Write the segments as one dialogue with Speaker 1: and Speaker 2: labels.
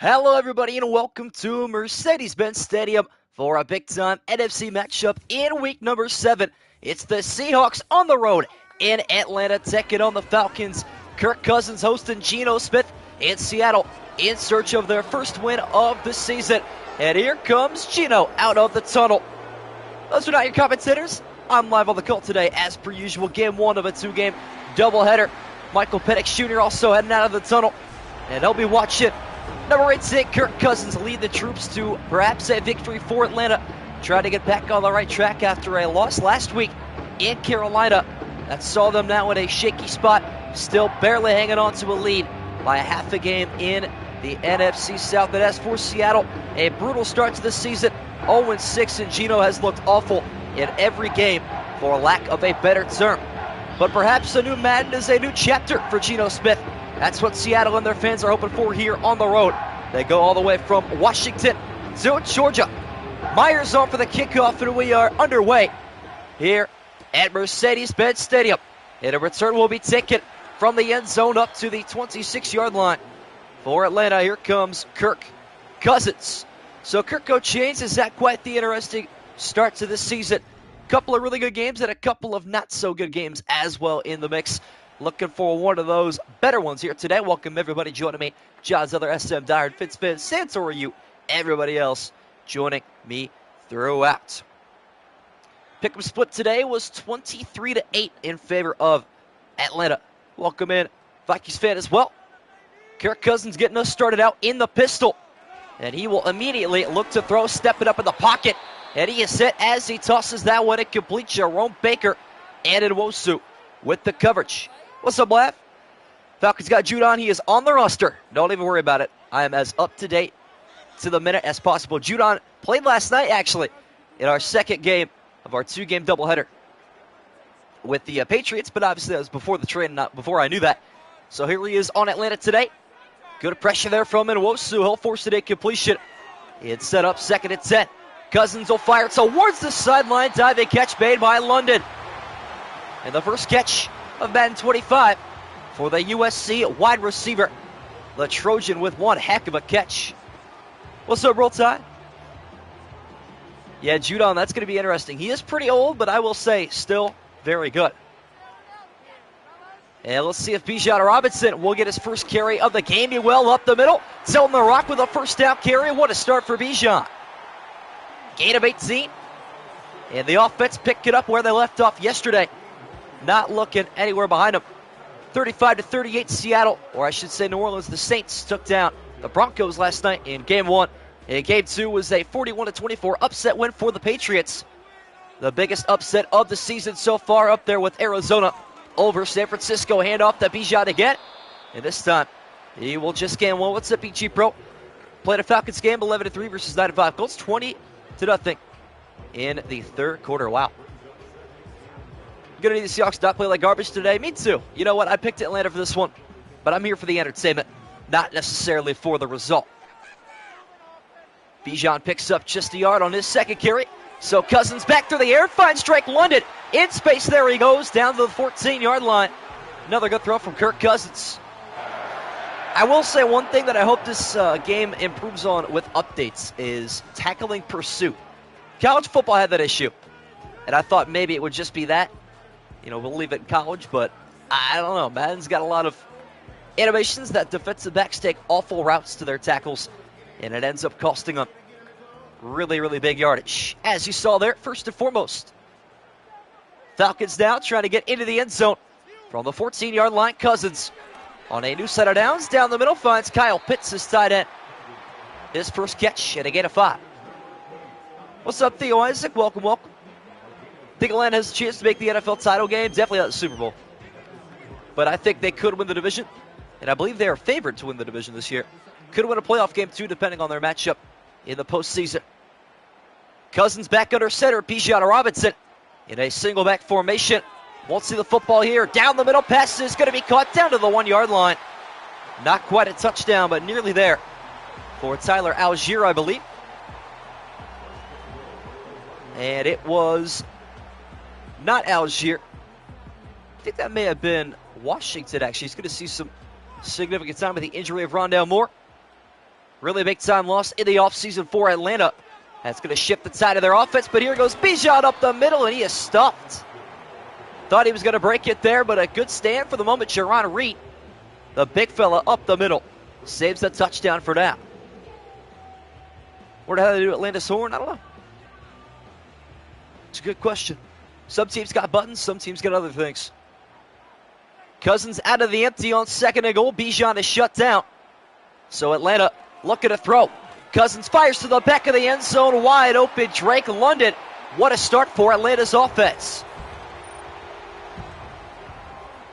Speaker 1: Hello, everybody, and welcome to Mercedes-Benz Stadium for a big-time NFC matchup in week number 7. It's the Seahawks on the road in Atlanta taking on the Falcons. Kirk Cousins hosting Geno Smith in Seattle in search of their first win of the season. And here comes Geno out of the tunnel. Those are not your commentators. I'm live on the call today, as per usual. Game 1 of a 2-game doubleheader. Michael Penix Jr. also heading out of the tunnel, and he'll be watching number 8 Kirk Cousins lead the troops to perhaps a victory for Atlanta, trying to get back on the right track after a loss last week in Carolina. That saw them now in a shaky spot, still barely hanging on to a lead by a half a game in the NFC South. And as for Seattle, a brutal start to the season, 0-6, and Geno has looked awful in every game, for lack of a better term. But perhaps a new Madden is a new chapter for Geno Smith. That's what Seattle and their fans are hoping for here on the road. They go all the way from Washington to Georgia. Myers on for the kickoff, and we are underway here at Mercedes-Benz Stadium. And a return will be taken from the end zone up to the 26-yard line. For Atlanta, here comes Kirk Cousins. So Kirk O'Chains has had quite the interesting start to this season. Couple of really good games and a couple of not so good games as well in the mix. Looking for one of those better ones here today. Welcome everybody joining me. John Zeller, SM Dyer, Fitzpin, Santor, you, everybody else joining me throughout. Pick'em split today was 23-8 in favor of Atlanta. Welcome in Vikings fan as well. Kirk Cousins getting us started out in the pistol. And he will immediately look to throw, stepping up in the pocket. And he is set as he tosses that one incomplete. Jerome Baker and Nwosu with the coverage. What's up, Lav? Falcons got Judon. He is on the roster. Don't even worry about it. I am as up-to-date to the minute as possible. Judon played last night, actually, in our second game of our 2-game doubleheader with the Patriots, but obviously that was before the trade, not before I knew that. So here he is on Atlanta today. Good pressure there from Nwosu. He'll force it incompletion. It's set up 2nd and 10. Cousins will fire towards the sideline. Diving catch made by London. And the first catch of Madden 25 for the USC wide receiver. The Trojan with one heck of a catch. What's up, Roll Tide? Yeah, Judon, that's going to be interesting. He is pretty old, but I will say still very good. And let's see if Bijan Robinson will get his first carry of the game. He will up the middle. Selling the rock with a first down carry. What a start for Bijan. Gain of 18. And the offense picked it up where they left off yesterday. Not looking anywhere behind them. 35-38 Seattle, or I should say New Orleans, the Saints took down the Broncos last night in Game 1. And Game 2 was a 41-24 upset win for the Patriots. The biggest upset of the season so far, up there with Arizona over San Francisco. Handoff to Bijan again. And this time, he will just gain one. What's up, BG Pro? Played a Falcons game, 11-3 versus 9-5 Colts, 20-0 in the third quarter. Wow. Gonna need the Seahawks not play like garbage today. Me too. You know what? I picked Atlanta for this one, but I'm here for the entertainment, not necessarily for the result. Bijan picks up just a yard on his second carry. So Cousins back through the air, finds Drake London. In space, there he goes, down to the 14-yard line. Another good throw from Kirk Cousins. I will say one thing that I hope this game improves on with updates is tackling pursuit. College football had that issue, and I thought maybe it would just be that. You know, we'll leave it in college, but I don't know. Madden's got a lot of innovations that defensive backs take awful routes to their tackles, and it ends up costing them really, really big yardage. As you saw there, first and foremost, Falcons now trying to get into the end zone from the 14-yard line. Cousins on a new set of downs, down the middle, finds Kyle Pitts, his tight end. His first catch and a gain of 5. What's up, Theo Isaac? Welcome, welcome. Think Atlanta has a chance to make the NFL title game? Definitely not the Super Bowl. But I think they could win the division, and I believe they are favored to win the division this year. Could win a playoff game, too, depending on their matchup in the postseason. Cousins back under center. Bijan Robinson in a single back formation. Won't see the football here. Down the middle. Pass is going to be caught down to the 1-yard line. Not quite a touchdown, but nearly there for Tyler Algier, I believe. And it was not Algier. I think that may have been Washington, actually. He's going to see some significant time with the injury of Rondale Moore. Really big time loss in the offseason for Atlanta. That's going to shift the tide of their offense, but here goes Bijan up the middle, and he is stuffed. Thought he was going to break it there, but a good stand for the moment. Jaron Reed, the big fella up the middle, saves the touchdown for now. What the hell do they do Atlanta's horn? I don't know. It's a good question. Some teams got buttons, some teams got other things. Cousins out of the empty on 2nd and goal. Bijan is shut down. So Atlanta looking to throw. Cousins fires to the back of the end zone, wide open. Drake London. What a start for Atlanta's offense.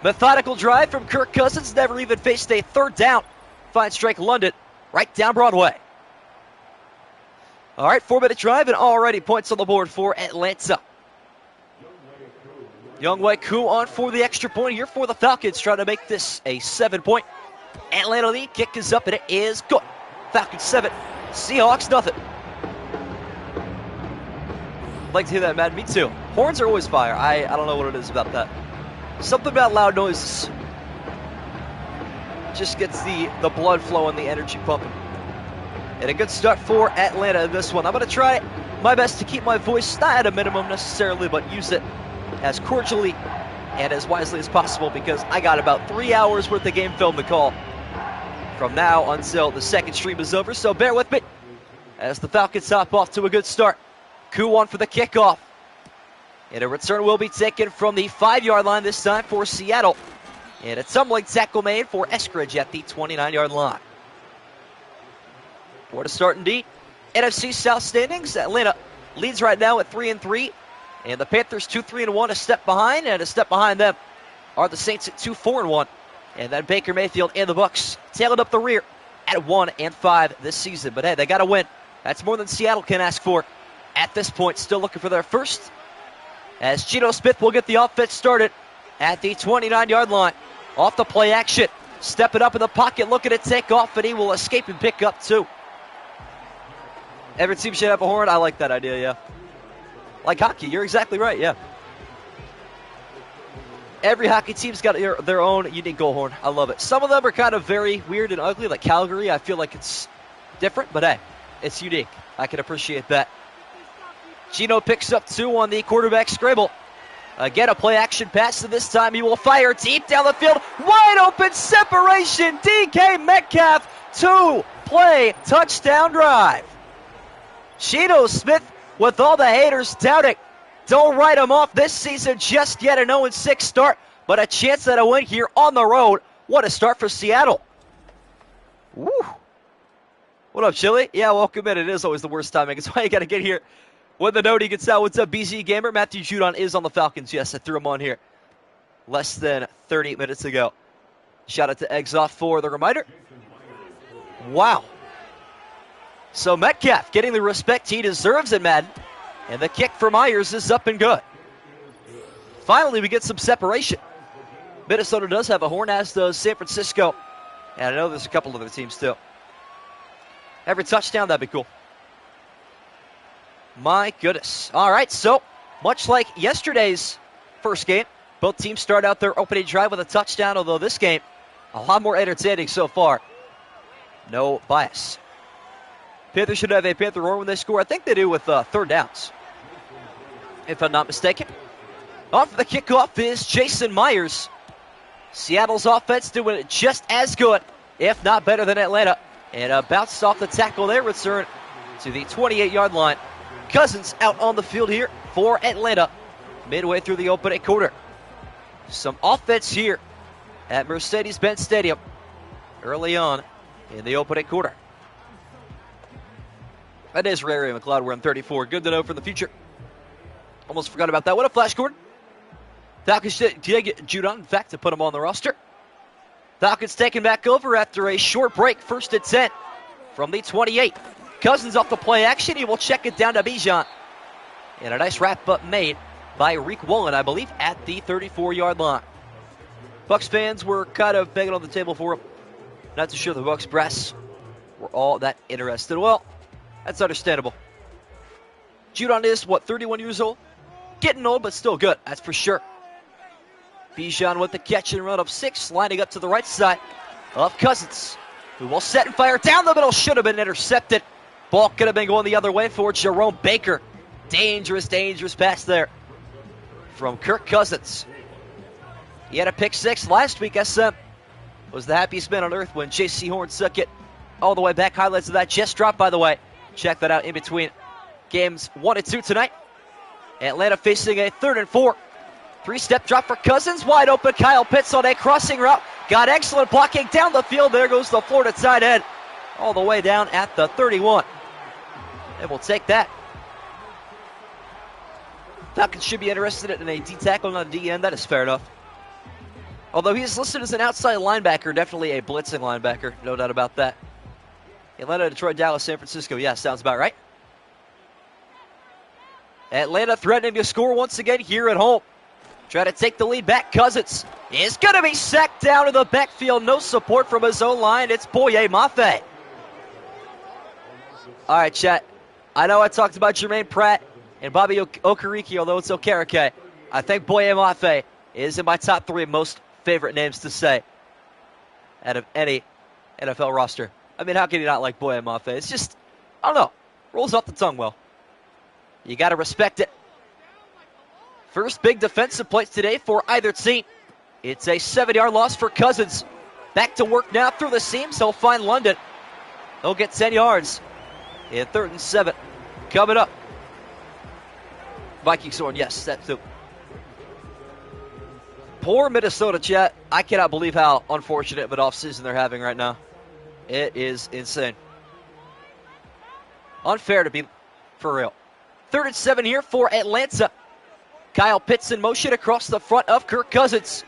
Speaker 1: Methodical drive from Kirk Cousins. Never even faced a 3rd down. Finds Drake London right down Broadway. All right, 4-minute drive and already points on the board for Atlanta. Younghoe Koo on for the extra point here for the Falcons, trying to make this a 7-point Atlanta lead. Kick is up and it is good. Falcons 7, Seahawks nothing. I'd like to hear that, Madden. Me too. Horns are always fire. I don't know what it is about that. Something about loud noises just gets the blood flowing, the energy pumping. And a good start for Atlanta in this one. I'm going to try my best to keep my voice not at a minimum necessarily, but use it as cordially and as wisely as possible, because I got about 3 hours worth of game film to call from now until the second stream is over. So bear with me as the Falcons hop off to a good start. Koo on for the kickoff. And a return will be taken from the 5-yard line this time for Seattle. And a tumbling tackle made for Eskridge at the 29-yard line. For to start indeed. NFC South standings, Atlanta leads right now at 3-3. And the Panthers 2-3-1, a step behind. And a step behind them are the Saints at 2-4-1. And then Baker Mayfield and the Bucs tailing up the rear at 1-5 this season. But hey, they got to win. That's more than Seattle can ask for at this point. Still looking for their first, as Geno Smith will get the offense started at the 29-yard line. Off the play action. Stepping up in the pocket, looking to take off, and he will escape and pick up 2. Every team should have a horn. I like that idea, yeah. Like hockey, you're exactly right, yeah. Every hockey team's got their own unique goal horn. I love it. Some of them are kind of very weird and ugly, like Calgary. I feel like it's different, but hey, it's unique. I can appreciate that. Geno picks up 2 on the quarterback scramble. Again, a play action pass, and this time he will fire deep down the field. Wide open separation. DK Metcalf, 2-play touchdown drive. Geno Smith with all the haters doubting. Don't write him off this season just yet. An 0-6 start, but a chance at a win here on the road. What a start for Seattle. Woo. What up, Chili? Yeah, welcome in. It is always the worst timing. It's why you got to get here when the note gets out. What's up, BZ Gamer? Matthew Judon is on the Falcons. Yes, I threw him on here less than 30 minutes ago. Shout out to Exoff for the reminder. Wow. So Metcalf getting the respect he deserves in Madden. And the kick for Myers is up and good. Finally, we get some separation. Minnesota does have a horn, as does San Francisco. And I know there's a couple other teams too. Every touchdown, that'd be cool. My goodness. All right, so much like yesterday's first game, both teams start out their opening drive with a touchdown, although this game, a lot more entertaining so far. No bias. Panthers should have a Panther horn when they score. I think they do with 3rd downs, if I'm not mistaken. Off the kickoff is Jason Myers. Seattle's offense doing it just as good, if not better than Atlanta. And bounced off the tackle there, return to the 28-yard line. Cousins out on the field here for Atlanta, midway through the opening quarter. Some offense here at Mercedes-Benz Stadium early on in the opening quarter. That is Ray McLeod wearing 34. Good to know for the future. Almost forgot about that. What a flash, Gordon. Falcons did get Judon, in fact, to put him on the roster. Falcons taking back over after a short break. 1st and 10 from the 28. Cousins off the play action. He will check it down to Bijan. And a nice wrap-up made by Reek Woolen, I believe, at the 34-yard line. Bucs fans were kind of begging on the table for him. Not too sure the Bucs brass were all that interested. Well, that's understandable. Judon is, 31 years old? Getting old, but still good, that's for sure. Bijan with the catch and run of 6, lining up to the right side of Cousins. who will set and fire down the middle. Should have been intercepted. Ball could have been going the other way for Jerome Baker. Dangerous, dangerous pass there from Kirk Cousins. He had a pick six last week. SM was the happiest man on earth when J.C. Horn took it all the way back. Highlights of that just dropped, by the way. Check that out in between games 1 and 2 tonight. Atlanta facing a 3rd and 4. 3-step drop for Cousins. Wide open. Kyle Pitts on a crossing route. Got excellent blocking down the field. There goes the Florida tight end all the way down at the 31. And we'll take that. Falcons should be interested in a D tackle, not a D end. That is fair enough. Although he is listed as an outside linebacker, definitely a blitzing linebacker. No doubt about that. Atlanta, Detroit, Dallas, San Francisco. Yeah, sounds about right. Atlanta threatening to score once again here at home. Try to take the lead back. Cousins is going to be sacked down to the backfield. No support from his own line. It's Boye Mafe. All right, chat. I know I talked about Jermaine Pratt and Bobby Okereke, although it's Okereke. I think Boye Mafe is in my top 3 most favorite names to say out of any NFL roster. I mean, how can you not like Boye Mafe? It's just, I don't know, rolls off the tongue well. You got to respect it. First big defensive play today for either team. It's a 7-yard loss for Cousins. Back to work now through the seams. He'll find London. He'll get 10 yards in 3rd and 7. Coming up. Vikings horn, yes, that too. Poor Minnesota, chat. I cannot believe how unfortunate of an offseason they're having right now. It is insane. Unfair to be for real. 3rd and 7 here for Atlanta. Kyle Pitts in motion across the front of Kirk Cousins,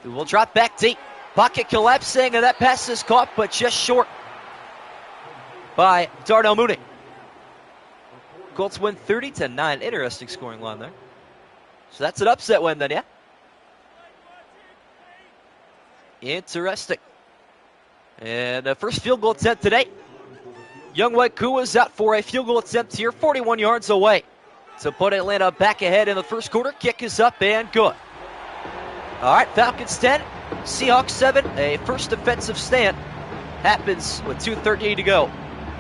Speaker 1: who will drop back deep. Pocket collapsing, and that pass is caught, but just short by Darnell Mooney. Colts win 30-9. Interesting scoring line there. So that's an upset win then, yeah? Interesting. And the first field goal attempt today. Young White Kua is out for a field goal attempt here, 41 yards away, to put Atlanta back ahead in the first quarter. Kick is up and good. All right, Falcons 10, Seahawks 7. A first defensive stand happens with 2:38 to go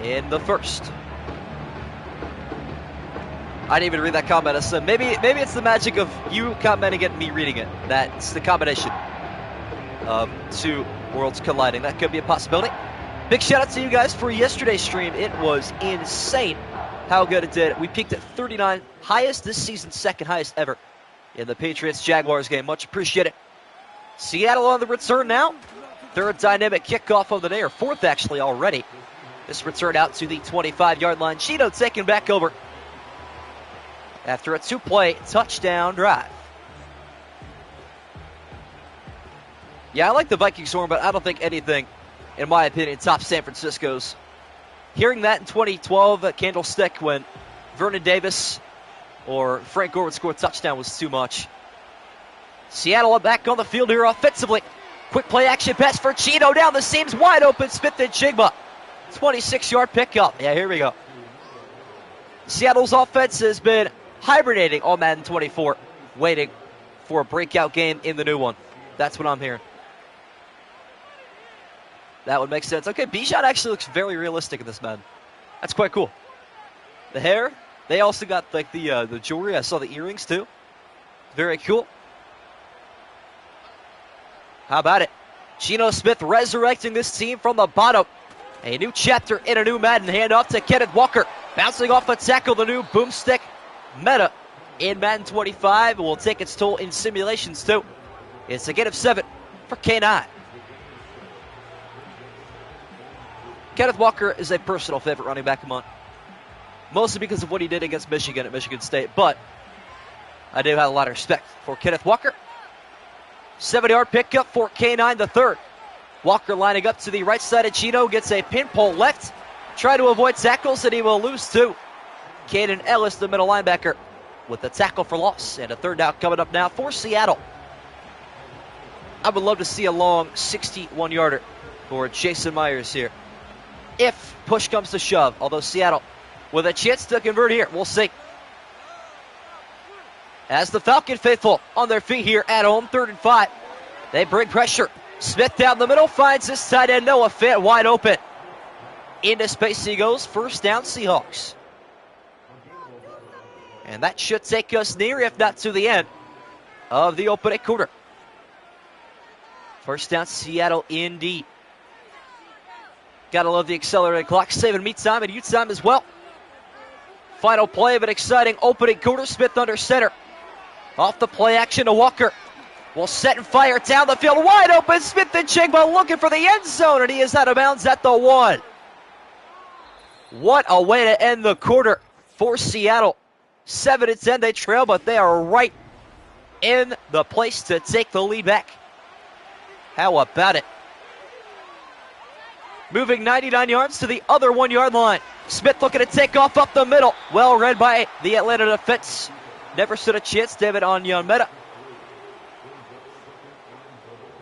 Speaker 1: in the first. I didn't even read that comment. So maybe it's the magic of you commenting it and me reading it. That's the combination of 2 worlds colliding. That could be a possibility. Big shout out to you guys for yesterday's stream. It was insane how good it did. We peaked at 39, highest this season, 2nd highest ever in the Patriots-Jaguars game. Much appreciated. Seattle on the return now. 3rd dynamic kickoff of the day, or 4th actually already. This return out to the 25-yard line. Chino taking back over after a 2-play touchdown drive. Yeah, I like the Vikings horn, but I don't think anything, in my opinion, tops San Francisco's. Hearing that in 2012 at Candlestick when Vernon Davis or Frank Gore would score a touchdown was too much. Seattle back on the field here offensively. Quick play action pass for Chino down the seams, wide open, Smith and Jigba. 26-yard pickup. Yeah, here we go. Seattle's offense has been hibernating on Madden 24, waiting for a breakout game in the new one. That's what I'm hearing. That would make sense. Okay, Bijan actually looks very realistic in this Madden. That's quite cool. The hair, they also got like the jewelry. I saw the earrings too. Very cool. How about it? Geno Smith resurrecting this team from the bottom. A new chapter in a new Madden. Handoff to Kenneth Walker. Bouncing off a tackle, the new boomstick meta in Madden 25 will take its toll in simulations too. It's a gain of 7 for K9. Kenneth Walker is a personal favorite running back of mine. Mostly because of what he did against Michigan at Michigan State. But I do have a lot of respect for Kenneth Walker. 7-yard pickup for K9 the 3rd. Walker lining up to the right side of Chino. Gets a pinpole left. Try to avoid tackles and he will lose 2. Caden Ellis, the middle linebacker, with the tackle for loss. And a 3rd down coming up now for Seattle. I would love to see a long 61-yarder for Jason Myers here, if push comes to shove. Although Seattle with a chance to convert here. We'll see. As the Falcon faithful on their feet here at home, 3rd and 5. They bring pressure. Smith down the middle, finds his tight end Noah Fant wide open. Into space he goes, first down Seahawks. And that should take us near, if not to the end, of the opening quarter. First down Seattle indeed. Gotta love the accelerated clock, saving me time and you time as well. Final play of an exciting opening quarter. Smith under center. Off the play action to Walker. Will set and fire down the field. Wide open. Smith and Chigba looking for the end zone, and he is out of bounds at the 1. What a way to end the quarter for Seattle. 7-10 they trail, but they are right in the place to take the lead back. How about it? Moving 99 yards to the other 1 yard line. Smith looking to take off up the middle. Well read by the Atlanta defense. Never stood a chance. David Onyemata.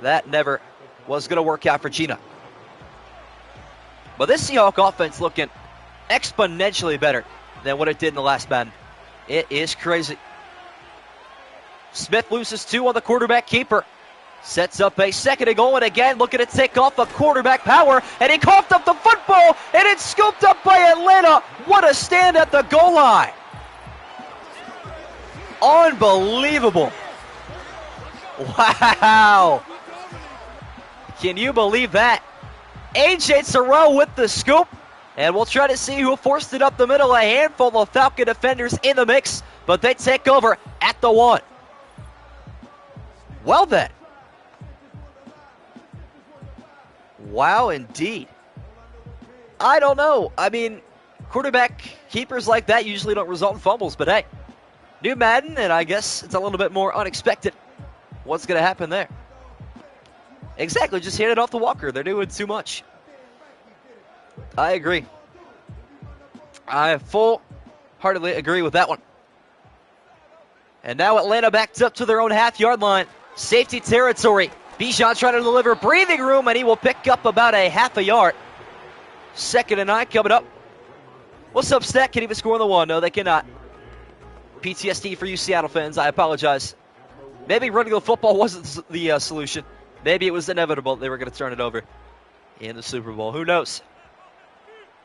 Speaker 1: That never was going to work out for Gina. But this Seahawk offense looking exponentially better than what it did in the last Madden. It is crazy. Smith loses 2 on the quarterback keeper. Sets up a second and goal, and again looking to take off a quarterback power, and he coughed up the football, and it's scooped up by Atlanta. What a stand at the goal line. Unbelievable. Wow. Can you believe that? A.J. Terrell with the scoop, and we'll try to see who forced it up the middle. A handful of Falcon defenders in the mix, but they take over at the 1. Well then. Wow, indeed. I don't know. I mean, quarterback keepers like that usually don't result in fumbles, but hey, new Madden, and I guess it's a little bit more unexpected. What's going to happen there? Exactly, just hand it off to Walker. They're doing too much. I agree. I full-heartedly agree with that one. And now Atlanta backed up to their own half-yard line. Safety territory. Bijan trying to deliver breathing room, and he will pick up about a half a yard. 2nd and 9 coming up. What's up, Stat? Can even score on the 1? No, they cannot. PTSD for you Seattle fans. I apologize. Maybe running the football wasn't the solution. Maybe it was inevitable they were going to turn it over in the Super Bowl. Who knows?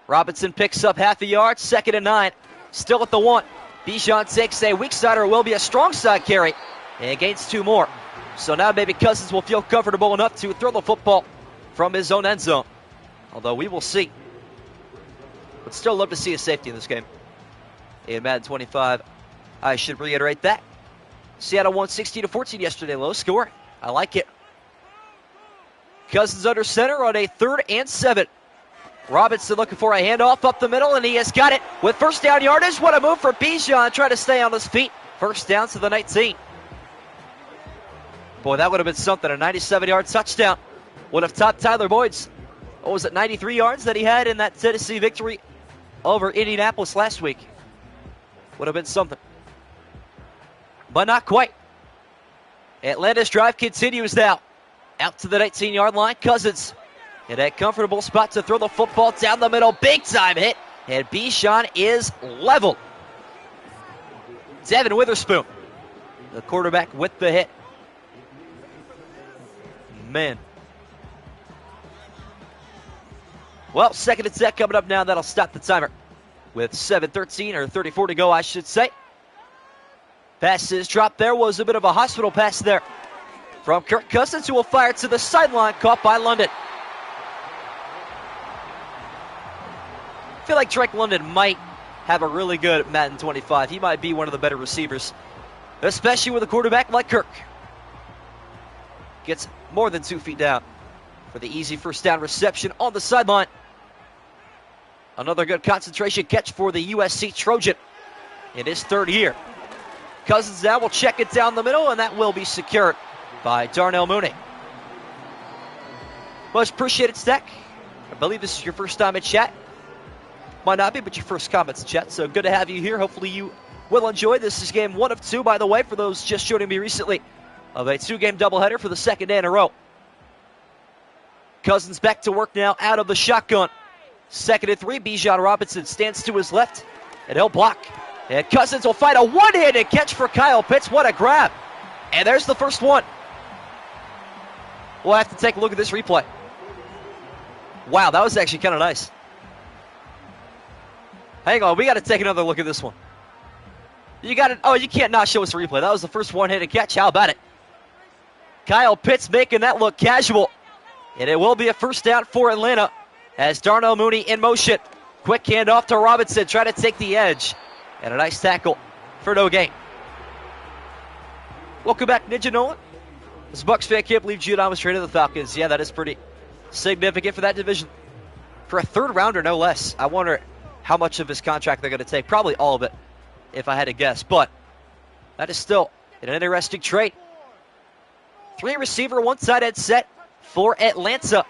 Speaker 1: Robinson picks up half a yard. 2nd and 9. Still at the 1. Bijan takes a weak side, or will be a strong side carry, and gains 2 more. So now maybe Cousins will feel comfortable enough to throw the football from his own end zone. Although we will see. Would still love to see a safety in this game. In Madden 25, I should reiterate that. Seattle won 16-14 yesterday. Low score. I like it. Cousins under center on a 3rd and 7. Robinson looking for a handoff up the middle, and he has got it with first down yardage. What a move for Bijan, trying to stay on his feet. First down to the 19. Boy, that would have been something. A 97-yard touchdown would have topped Tyler Boyd's, what was it, 93 yards that he had in that Tennessee victory over Indianapolis last week. Would have been something. But not quite. Atlanta's drive continues now. Out to the 19-yard line. Cousins in a comfortable spot to throw the football down the middle. Big-time hit. And Bijan is leveled. Devin Witherspoon, the quarterback, with the hit. Man. Well, 2nd and 10 coming up now. That'll stop the timer with 7:13 or 34 to go, I should say. Passes dropped. There was a bit of a hospital pass there from Kirk Cousins, who will fire to the sideline, caught by London. I feel like Drake London might have a really good Madden 25. He might be one of the better receivers, especially with a quarterback like Kirk. Gets more than 2 feet down for the easy first down reception on the sideline. Another good concentration catch for the USC Trojan in his 3rd year. Cousins now will check it down the middle, and that will be secured by Darnell Mooney. Much appreciated, Stack. I believe this is your first time in chat. Might not be, but your first comments in chat. So good to have you here. Hopefully you will enjoy. This is game 1 of 2, by the way, for those just joining me recently, of a 2-game doubleheader for the 2nd day in a row. Cousins back to work now out of the shotgun. 2nd and 3. Bijan Robinson stands to his left, and he'll block. And Cousins will find a one-handed catch for Kyle Pitts. What a grab. And there's the first one. We'll have to take a look at this replay. Wow, that was actually kind of nice. Hang on, we got to take another look at this one. You got it. Oh, you can't not show us a replay. That was the first one-handed catch. How about it? Kyle Pitts making that look casual. And it will be a first down for Atlanta as Darnell Mooney in motion. Quick handoff to Robinson, trying to take the edge. And a nice tackle for no gain. Welcome back, Ninja Nolan. This Bucs fan can't believe Giuliani was traded to the Falcons. Yeah, that is pretty significant for that division. For a third rounder, no less. I wonder how much of his contract they're going to take. Probably all of it, if I had to guess. But that is still an interesting trade. 3 receiver, 1 tight end set for Atlanta.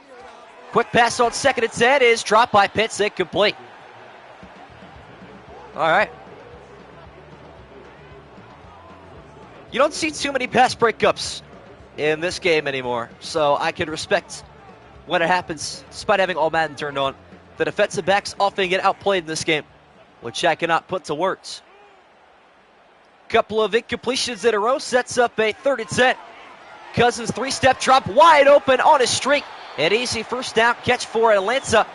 Speaker 1: Quick pass on 2nd and 10 is dropped by Pitts, incomplete. All right. You don't see too many pass breakups in this game anymore, so I can respect when it happens, despite having all Madden turned on. The defensive backs often get outplayed in this game, which I cannot put to words. Couple of incompletions in a row sets up a 3rd and 10. Cousins 3-step drop wide open on his streak. An easy first down catch for Atlanta.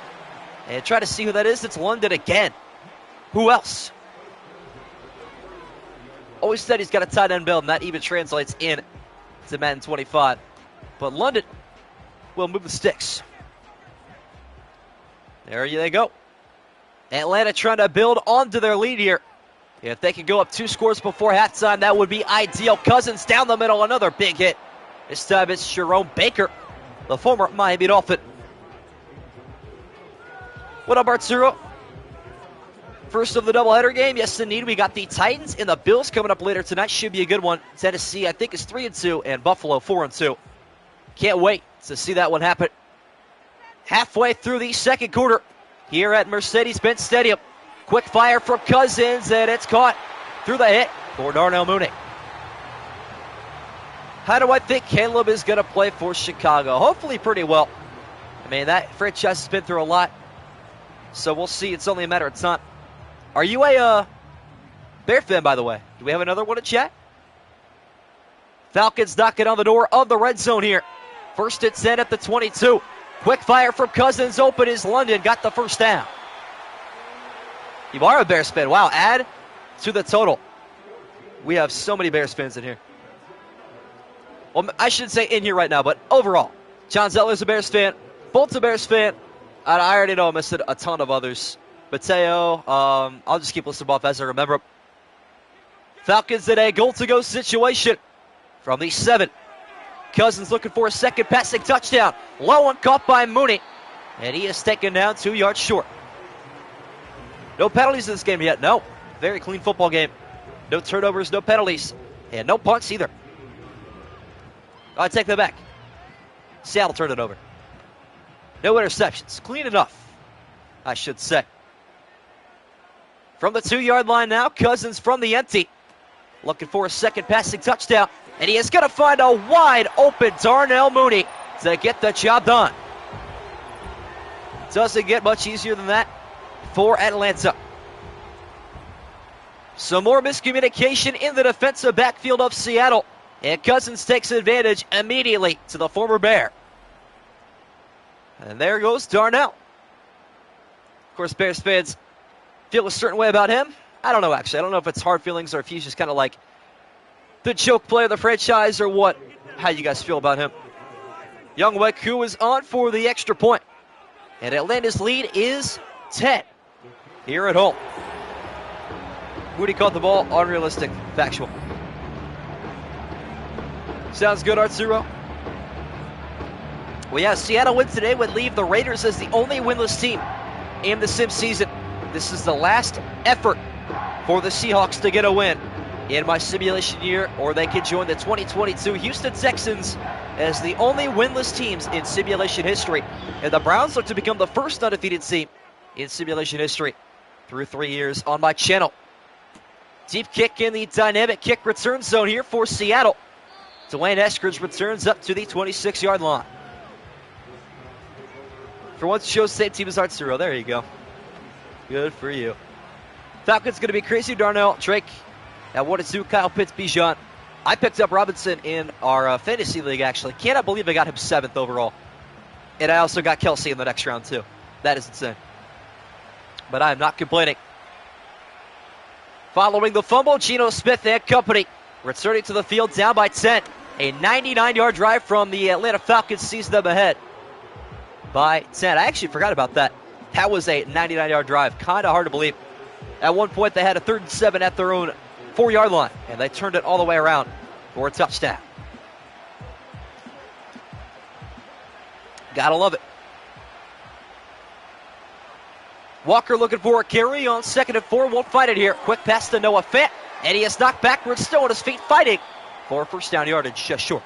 Speaker 1: And try to see who that is. It's London again. Who else? Always said he's got a tight end build, and that even translates in to Madden 25. But London will move the sticks. There they go. Atlanta trying to build onto their lead here. If they could go up 2 scores before halftime, that would be ideal. Cousins down the middle, another big hit. This time it's Jerome Baker, the former Miami Dolphin. What up, Arturo? First of the doubleheader game. Yes, indeed. We got the Titans and the Bills coming up later tonight. Should be a good one. Tennessee, I think, is 3-2, and Buffalo 4-2. Can't wait to see that one happen. Halfway through the second quarter here at Mercedes-Benz Stadium. Quick fire from Cousins, and it's caught through the hit for Darnell Mooney. How do I think Caleb is going to play for Chicago? Hopefully pretty well. I mean, that franchise has been through a lot, so we'll see. It's only a matter of time. Are you a Bear fan, by the way? Do we have another one to chat? Falcons knocking on the door of the red zone here. 1st and 10 at the 22. Quick fire from Cousins. Open is London. Got the first down. You are a Bears fan. Wow, add to the total. We have so many Bears fans in here. Well, I shouldn't say in here right now, but overall. John Zeller's a Bears fan. Bolt's a Bears fan. And I already know I missed a ton of others. Mateo, I'll just keep listing them off as I remember them. Falcons in a goal-to-go situation from the 7. Cousins looking for a second passing touchdown. Low one caught by Mooney. And he is taken down 2 yards short. No penalties in this game yet. No. Very clean football game. No turnovers, no penalties. And no punts either. I take that back. Seattle turned it over. No interceptions. Clean enough, I should say. From the 2-yard line now, Cousins from the empty. Looking for a second passing touchdown. And he is going to find a wide open Darnell Mooney to get the job done. Doesn't get much easier than that for Atlanta. Some more miscommunication in the defensive backfield of Seattle. And Cousins takes advantage immediately to the former Bear. And there goes Darnell. Of course, Bears fans feel a certain way about him. I don't know, actually. I don't know if it's hard feelings or if he's just kind of like the joke player of the franchise or what. How you guys feel about him? Young Weku is on for the extra point. And Atlanta's lead is 10 here at home. Mooney caught the ball. Unrealistic. Factual. Sounds good, Arturo. Well, yeah, Seattle win today would leave the Raiders as the only winless team in the sim season. This is the last effort for the Seahawks to get a win in my simulation year, or they could join the 2022 Houston Texans as the only winless teams in simulation history. And the Browns look to become the first undefeated team in simulation history through 3 years on my channel. Deep kick in the dynamic kick return zone here for Seattle. Dwayne Eskridge returns up to the 26-yard line. For once, shows same team as Arturo. There you go. Good for you. Falcons going to be crazy. Darnell, Drake at 1-2. Kyle Pitts, Bijan I picked up Robinson in our fantasy league, actually. Cannot believe I got him 7th overall. And I also got Kelsey in the next round, too. That is insane. But I am not complaining. Following the fumble, Geno Smith and company returning to the field down by 10. A 99-yard drive from the Atlanta Falcons sees them ahead by 10. I actually forgot about that. That was a 99-yard drive. Kind of hard to believe. At one point, they had a 3rd and 7 at their own 4-yard line, and they turned it all the way around for a touchdown. Gotta love it. Walker looking for a carry on 2nd and 4. Won't fight it here. Quick pass to Noah Fant, and he is knocked backwards, still on his feet, fighting for a first down yardage, just short.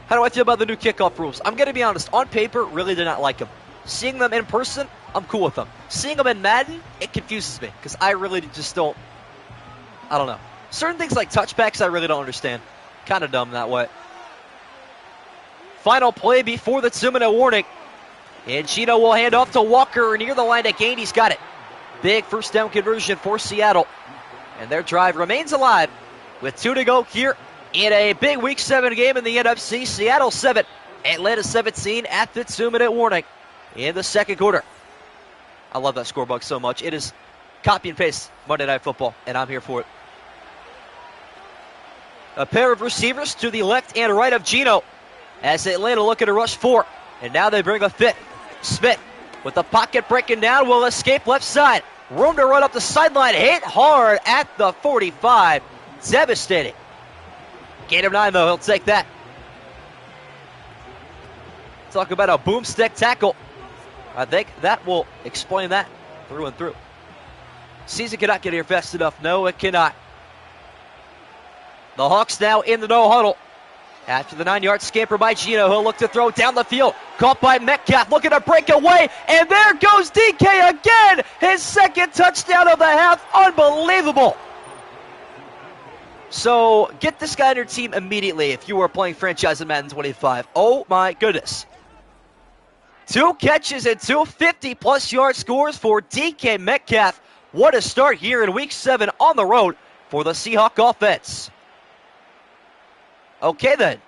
Speaker 1: How do I feel about the new kickoff rules? I'm going to be honest. On paper, really did not like them. Seeing them in person, I'm cool with them. Seeing them in Madden, it confuses me because I really just don't. I don't know. Certain things like touchbacks, I really don't understand. Kind of dumb that way. Final play before the 2-minute warning. And Geno will hand off to Walker near the line to gain. He's got it. Big first down conversion for Seattle. And their drive remains alive with 2 to go here in a big Week 7 game in the NFC. Seattle 7, Atlanta 17 at the 2-minute warning in the second quarter. I love that score bug so much. It is copy and paste Monday Night Football, and I'm here for it. A pair of receivers to the left and right of Geno as Atlanta looking to rush 4. And now they bring a fifth. Smith with the pocket breaking down will escape left side. Room to run up the sideline. Hit hard at the 45. Devastating. Gain of 9, though. He'll take that. Talk about a boomstick tackle. I think that will explain that through and through. Season cannot get here fast enough. No, it cannot. The Hawks now in the no huddle. After the 9-yard scamper by Geno, he'll look to throw down the field. Caught by Metcalf, looking to break away. And there goes DK again. His 2nd touchdown of the half. Unbelievable. So get this guy on your team immediately if you are playing franchise in Madden 25. Oh my goodness. 2 catches and 2 50-plus yard scores for DK Metcalf. What a start here in Week 7 on the road for the Seahawks offense. Okay, then.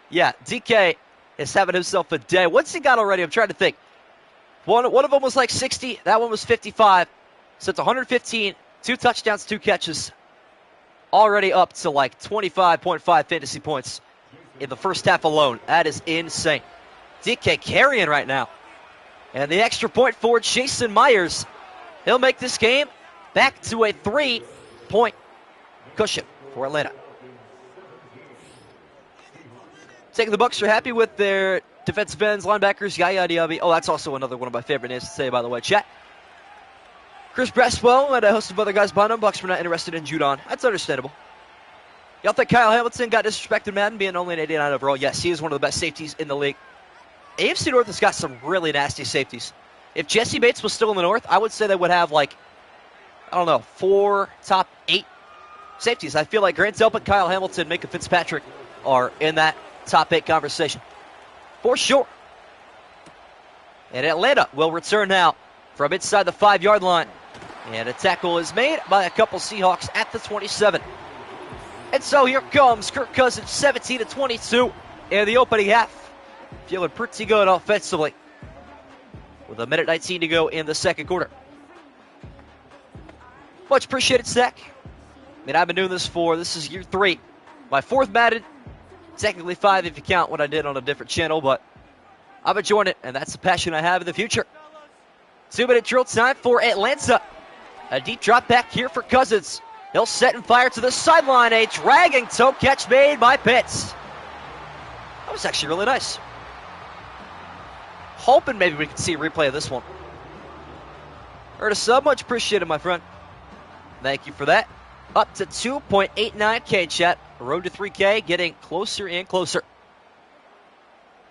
Speaker 1: Yeah, DK is having himself a day. What's he got already? I'm trying to think. One of them was like 60. That one was 55. So it's 115. 2 touchdowns, 2 catches. Already up to like 25.5 fantasy points in the first half alone. That is insane. DK carrying right now. And the extra point for Jason Myers. He'll make this game back to a 3-point cushion for Atlanta. Taking the Bucs are happy with their defensive ends, linebackers, Yaya Diaby. Oh, that's also another one of my favorite names to say, by the way. Chat. Chris Braswell and a host of other guys behind him. Bucs were not interested in Judon. That's understandable. Y'all think Kyle Hamilton got disrespected in Madden being only an 89 overall? Yes, he is one of the best safeties in the league. AFC North has got some really nasty safeties. If Jesse Bates was still in the North, I would say they would have like, I don't know, 4 top 8 safeties. I feel like Grant Delpit, Kyle Hamilton, Minka Fitzpatrick are in that top 8 conversation. For sure. And Atlanta will return now from inside the 5-yard line. And a tackle is made by a couple Seahawks at the 27. And so here comes Kirk Cousins, 17-22 in the opening half. Feeling pretty good offensively with 1:19 to go in the second quarter. Much appreciated, Zach. I mean, I've been doing this this is year 3. My 4th Madden. Technically 5 if you count what I did on a different channel, but I'm enjoying it, and that's the passion I have in the future. 2-minute drill time for Atlanta. A deep drop back here for Cousins. He'll set and fire to the sideline. A dragging toe catch made by Pitts. That was actually really nice. Hoping maybe we can see a replay of this one. Heard a sub, much appreciated, my friend. Thank you for that. Up to 2.89K, chat. Road to 3K, getting closer and closer.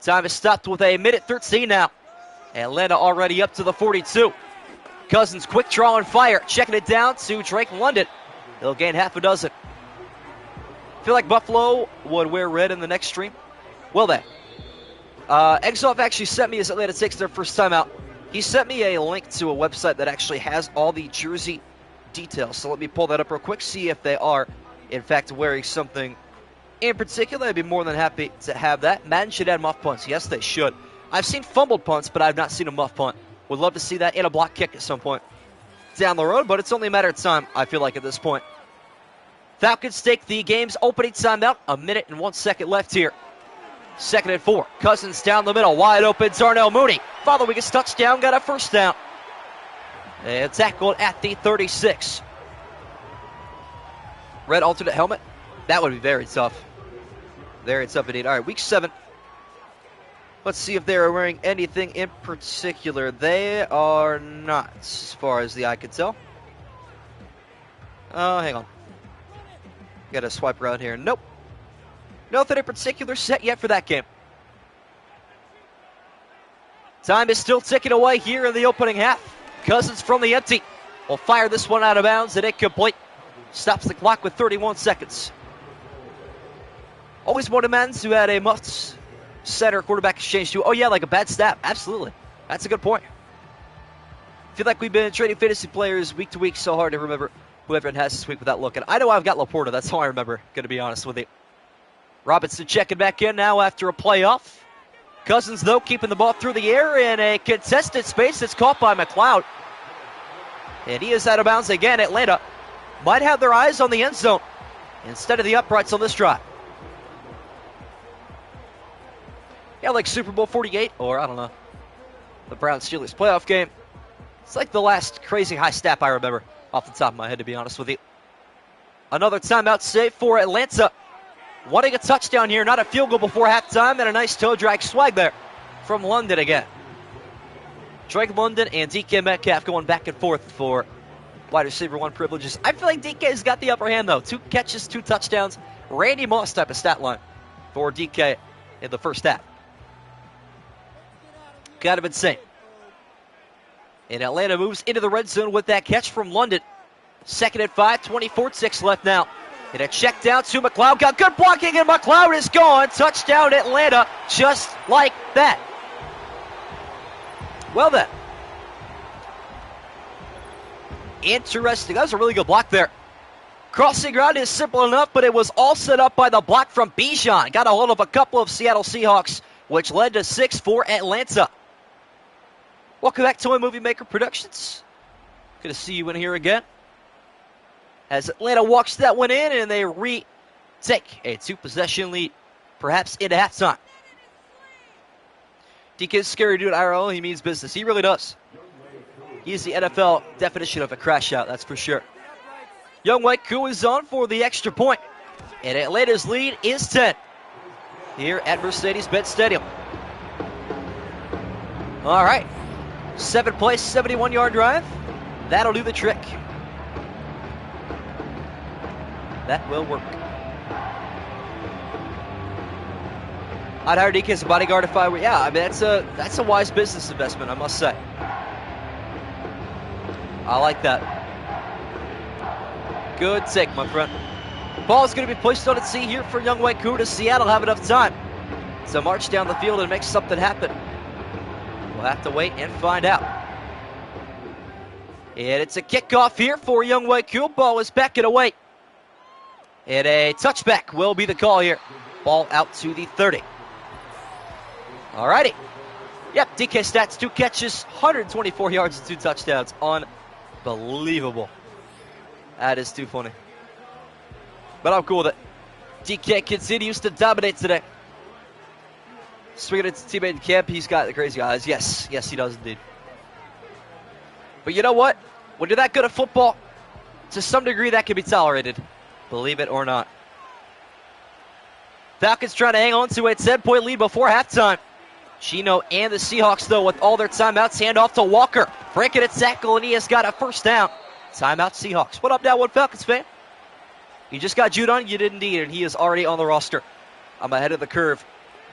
Speaker 1: Time is stopped with 1:13 now. Atlanta already up to the 42. Cousins, quick draw and fire. Checking it down to Drake London. He'll gain half a dozen. Feel like Buffalo would wear red in the next stream? Will they? Exoff actually sent me, as Atlanta takes their first time out, he sent me a link to a website that actually has all the jersey details. So let me pull that up real quick, see if they are, in fact, wearing something in particular. I'd be more than happy to have that. Madden should add muff punts. Yes, they should. I've seen fumbled punts, but I've not seen a muff punt. Would love to see that in a block kick at some point down the road, but it's only a matter of time, I feel like, at this point. Falcons take the game's opening timeout. 1 minute and 1 second left here. 2nd and 4. Cousins down the middle. Wide open. Darnell Mooney. Following his touchdown. Got a first down. And tackled at the 36. Red alternate helmet. That would be very tough. Very tough indeed. All right, week 7. Let's see if they are wearing anything in particular. They are not, as far as the eye can tell. Oh, hang on. Got to swipe around here. Nope. Nothing in particular set yet for that game. Time is still ticking away here in the opening half. Cousins from the empty will fire this one out of bounds and incomplete. Stops the clock with 31 seconds. Always wanted Maddens who had a muffed center quarterback exchange too. Oh yeah, like a bad snap. Absolutely. That's a good point. I feel like we've been trading fantasy players week to week, so hard to remember who everyone has this week without looking. I know I've got Laporta. That's all I remember, going to be honest with you. Robinson checking back in now after a playoff. Cousins, though, keeping the ball through the air in a contested space that's caught by McLeod. And he is out of bounds again. Atlanta might have their eyes on the end zone instead of the uprights on this drive. Yeah, like Super Bowl 48, or I don't know, the Browns-Steelers playoff game. It's like the last crazy high snap I remember off the top of my head, to be honest with you. Another timeout save for Atlanta. Wanting a touchdown here, not a field goal before halftime, and a nice toe drag swag there from London again. Drake London and DK Metcalf going back and forth for wide receiver 1 privileges. I feel like DK's got the upper hand, though. 2 catches, 2 touchdowns. Randy Moss type of stat line for DK in the first half. Kind of insane. And Atlanta moves into the red zone with that catch from London. 2nd and 5, 24-6 left now. And a check down to McLeod. Got good blocking, and McLeod is gone. Touchdown Atlanta, just like that. Well then. Interesting. That was a really good block there. Crossing route is simple enough, but it was all set up by the block from Bijan. Got a hold of a couple of Seattle Seahawks, which led to 6 for Atlanta. Welcome back to My Movie Maker Productions. Good to see you in here again. As Atlanta walks that one in, and they retake a 2-possession lead, perhaps into halftime. DK's scary dude IRL. He means business. He really does. He's the NFL definition of a crash out, that's for sure. Young White Koo is on for the extra point. And Atlanta's lead is 10 here at Mercedes-Benz Stadium. All right. 7-play, 71-yard drive. That'll do the trick. That will work. I'd hire DK as a bodyguard if I were. Yeah, I mean that's a wise business investment, I must say. I like that. Good take, my friend. Ball is going to be pushed on its seat here for Young White Koo. Does Seattle have enough time to march down the field and make something happen? We'll have to wait and find out. And it's a kickoff here for Young White Koo. Ball is backing away. And a touchback will be the call here. Ball out to the 30. Alrighty. Yep, DK stats, 2 catches, 124 yards and 2 touchdowns. Unbelievable. That is too funny. But I'm cool with it. DK continues to dominate today. Swinging at his teammate in camp, he's got the crazy eyes. Yes, he does indeed. But you know what? When you're that good at football, to some degree that can be tolerated. Believe it or not. Falcons trying to hang on to a 10-point lead before halftime. Chino and the Seahawks, though, with all their timeouts, hand off to Walker. Breaking a tackle, and he has got a first down. Timeout Seahawks. What up, now one Falcons fan? You just got Judon, you did indeed, and he is already on the roster. I'm ahead of the curve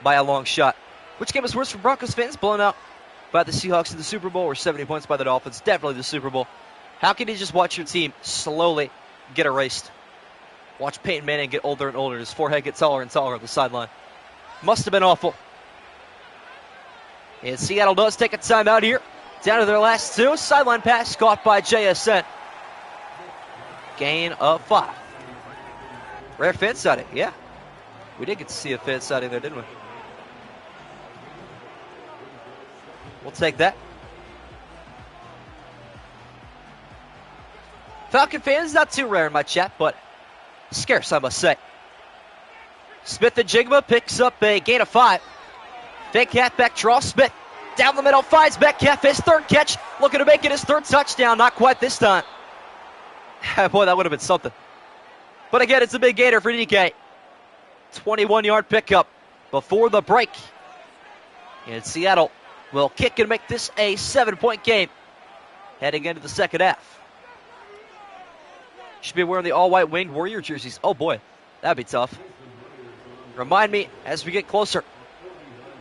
Speaker 1: by a long shot. Which game is worse for Broncos fans? Blown out by the Seahawks in the Super Bowl or 70 points by the Dolphins? Definitely the Super Bowl. How can you just watch your team slowly get erased? Watch Peyton Manning get older and older. His forehead get taller and taller on the sideline. Must have been awful. And Seattle does take a timeout here. Down to their last 2. Sideline pass caught by JSN. Gain of 5. Rare fan sighting, yeah. We did get to see a fan sighting there, didn't we? We'll take that. Falcon fans, not too rare in my chat, but scarce, I must say. Smith and Jigma picks up a gain of 5. Fake halfback draw. Smith down the middle, finds Metcalf, his 3rd catch, looking to make it his 3rd touchdown. Not quite this time. Boy, that would have been something. But again, it's a big gainer for DK. 21-yard pickup before the break. And Seattle will kick and make this a 7-point game heading into the second half. Should be wearing the all-white winged Warrior jerseys. Oh boy, that'd be tough. Remind me as we get closer.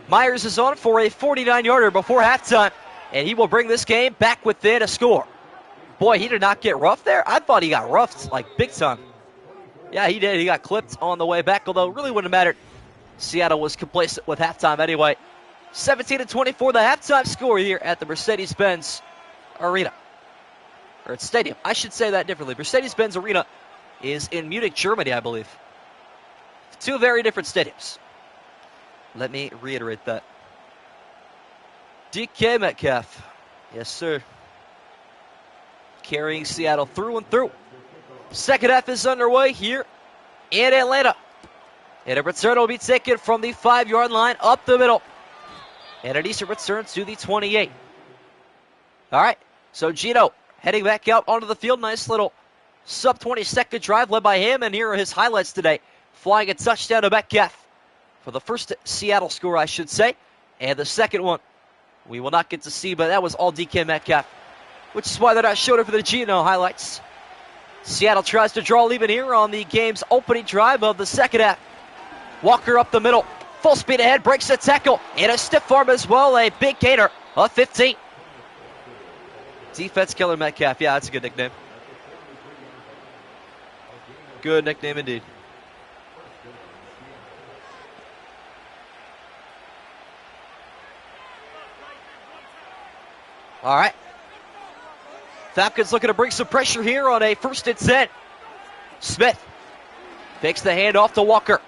Speaker 1: Myers is on for a 49-yarder before halftime, and he will bring this game back within a score. Boy, he did not get roughed there. I thought he got roughed, like, big time. Yeah, he did. He got clipped on the way back, although it really wouldn't have mattered. Seattle was complacent with halftime anyway. 17-24, the halftime score here at the Mercedes-Benz Arena. Or it's stadium. I should say that differently. Mercedes-Benz Arena is in Munich, Germany, I believe. 2 very different stadiums. Let me reiterate that. DK Metcalf. Yes, sir. Carrying Seattle through and through. Second half is underway here in Atlanta. And a return will be taken from the 5-yard line up the middle. And a decent return to the 28. All right, so Gino heading back out onto the field. Nice little sub-20-second drive led by him. And here are his highlights today. Flying a touchdown to Metcalf for the first Seattle score, I should say. And the second one we will not get to see, but that was all DK Metcalf, which is why they're not showing it for the Gino highlights. Seattle tries to draw even here on the game's opening drive of the second half. Walker up the middle, full speed ahead, breaks the tackle, and a stiff arm as well, a big gainer of 15. Defense killer Metcalf, yeah, that's a good nickname. Good nickname indeed. All right. Falcons looking to bring some pressure here on a 1st and 10. Smith takes the handoff to Walker.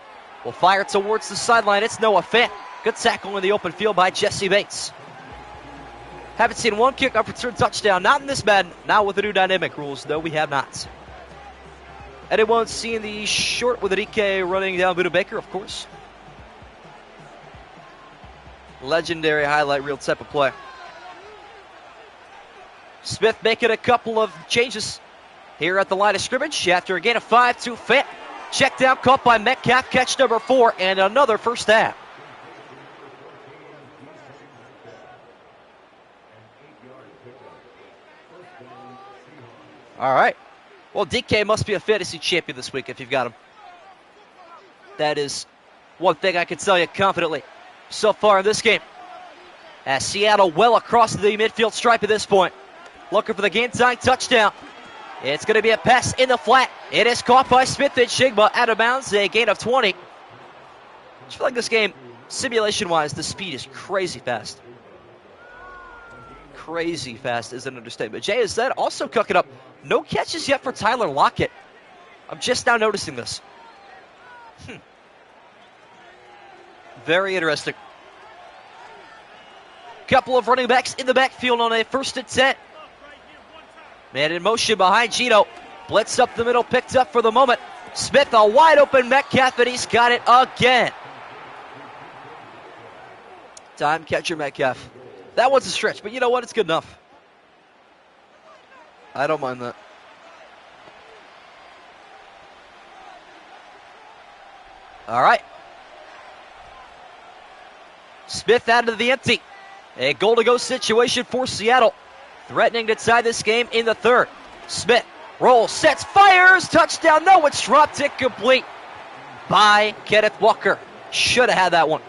Speaker 1: Will fire towards the sideline. It's Noah Fant. Good tackle in the open field by Jesse Bates. Haven't seen one kickoff return touchdown. Not in this Madden. Not with the new dynamic rules. No, we have not. Anyone seen the short with an EK running down Buda Baker? Of course. Legendary highlight reel type of play. Smith making a couple of changes here at the line of scrimmage after a gain of 5 to Fant. Check down, caught by Metcalf, catch number 4, and another first down. All right. Well, DK must be a fantasy champion this week if you've got him. That is one thing I can tell you confidently so far in this game. As Seattle well across the midfield stripe at this point. Looking for the game-tying touchdown. It's going to be a pass in the flat. It is caught by Smith and Jigma out of bounds, a gain of 20. I just feel like this game, simulation-wise, the speed is crazy fast. Crazy fast is an understatement. Jay has said also cooking up. No catches yet for Tyler Lockett. I'm just now noticing this. Very interesting. Couple of running backs in the backfield on a 1st and 10. Man in motion behind Gino. Blitz up the middle, picked up for the moment. Smith, a wide open Metcalf, and he's got it again. Time catcher Metcalf. That one's a stretch, but you know what? It's good enough. I don't mind that. All right. Smith out of the empty. A goal-to-go situation for Seattle. Threatening to tie this game in the 3rd. Smith rolls, sets, fires, touchdown. No, it's dropped incomplete by Kenneth Walker. Should have had that one.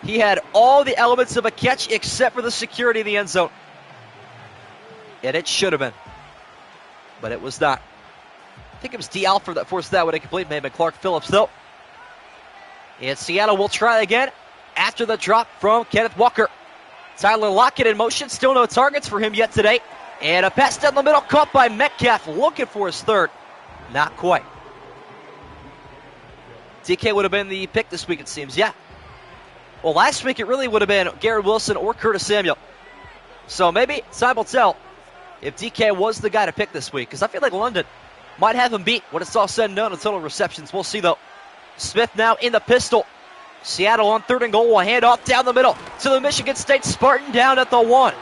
Speaker 1: He had all the elements of a catch except for the security in the end zone. And it should have been. But it was not. I think it was D. Alford that forced that one incomplete. Maybe Clark Phillips, though. And Seattle will try again after the drop from Kenneth Walker. Tyler Lockett in motion. Still no targets for him yet today. And a pass down the middle, caught by Metcalf, looking for his third. Not quite. DK would have been the pick this week, it seems. Yeah. Well, last week it really would have been Garrett Wilson or Curtis Samuel. So maybe time will tell if DK was the guy to pick this week, because I feel like London might have him beat when it's all said and done in total receptions. We'll see, though. Smith now in the pistol. Seattle on 3rd and goal will hand off down the middle to the Michigan State Spartan down at the 1.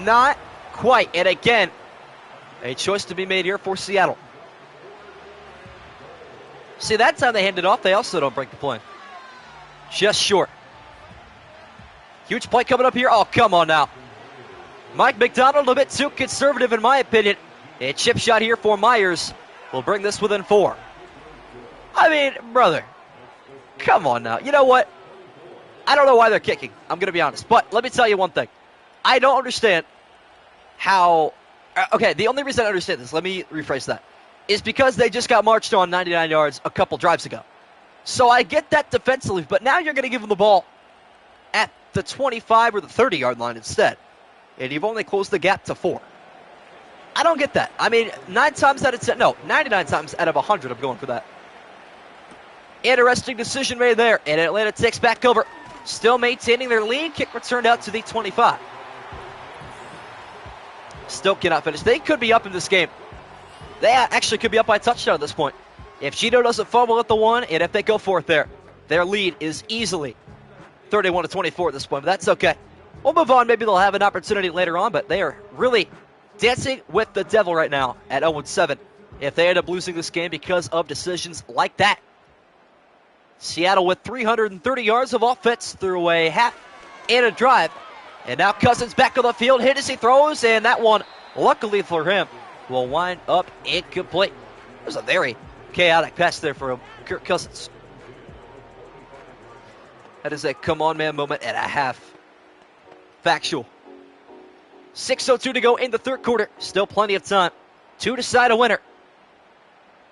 Speaker 1: Not quite. And again, a choice to be made here for Seattle. See, that time they hand it off, they also don't break the play. Just short. Huge play coming up here. Oh, come on now. Mike McDonald a bit too conservative in my opinion. A chip shot here for Myers will bring this within 4. I mean, brother, come on now. You know what? I don't know why they're kicking. I'm going to be honest. But let me tell you one thing. I don't understand how... Okay, the only reason I understand this, let me rephrase that, is because they just got marched on 99 yards a couple drives ago. So I get that defensively, but now you're going to give them the ball at the 25 or the 30-yard line instead. And you've only closed the gap to 4. I don't get that. I mean, 99 times out of 100 I'm going for that. Interesting decision made there, and Atlanta takes back over. Still maintaining their lead. Kick returned out to the 25. Still cannot finish. They could be up in this game. They actually could be up by a touchdown at this point. If Gino doesn't fumble at the 1, and if they go for it there, their lead is easily 31-24 at this point, but that's okay. We'll move on. Maybe they'll have an opportunity later on, but they are really dancing with the devil right now at 0-7 if they end up losing this game because of decisions like that. Seattle with 330 yards of offense through a half and a drive. And now Cousins back on the field, hit as he throws, and that one, luckily for him, will wind up incomplete. It was a very chaotic pass there for Kirk Cousins. That is a come-on-man moment and a half. Factual. 6:02 to go in the 3rd quarter. Still plenty of time to decide a winner.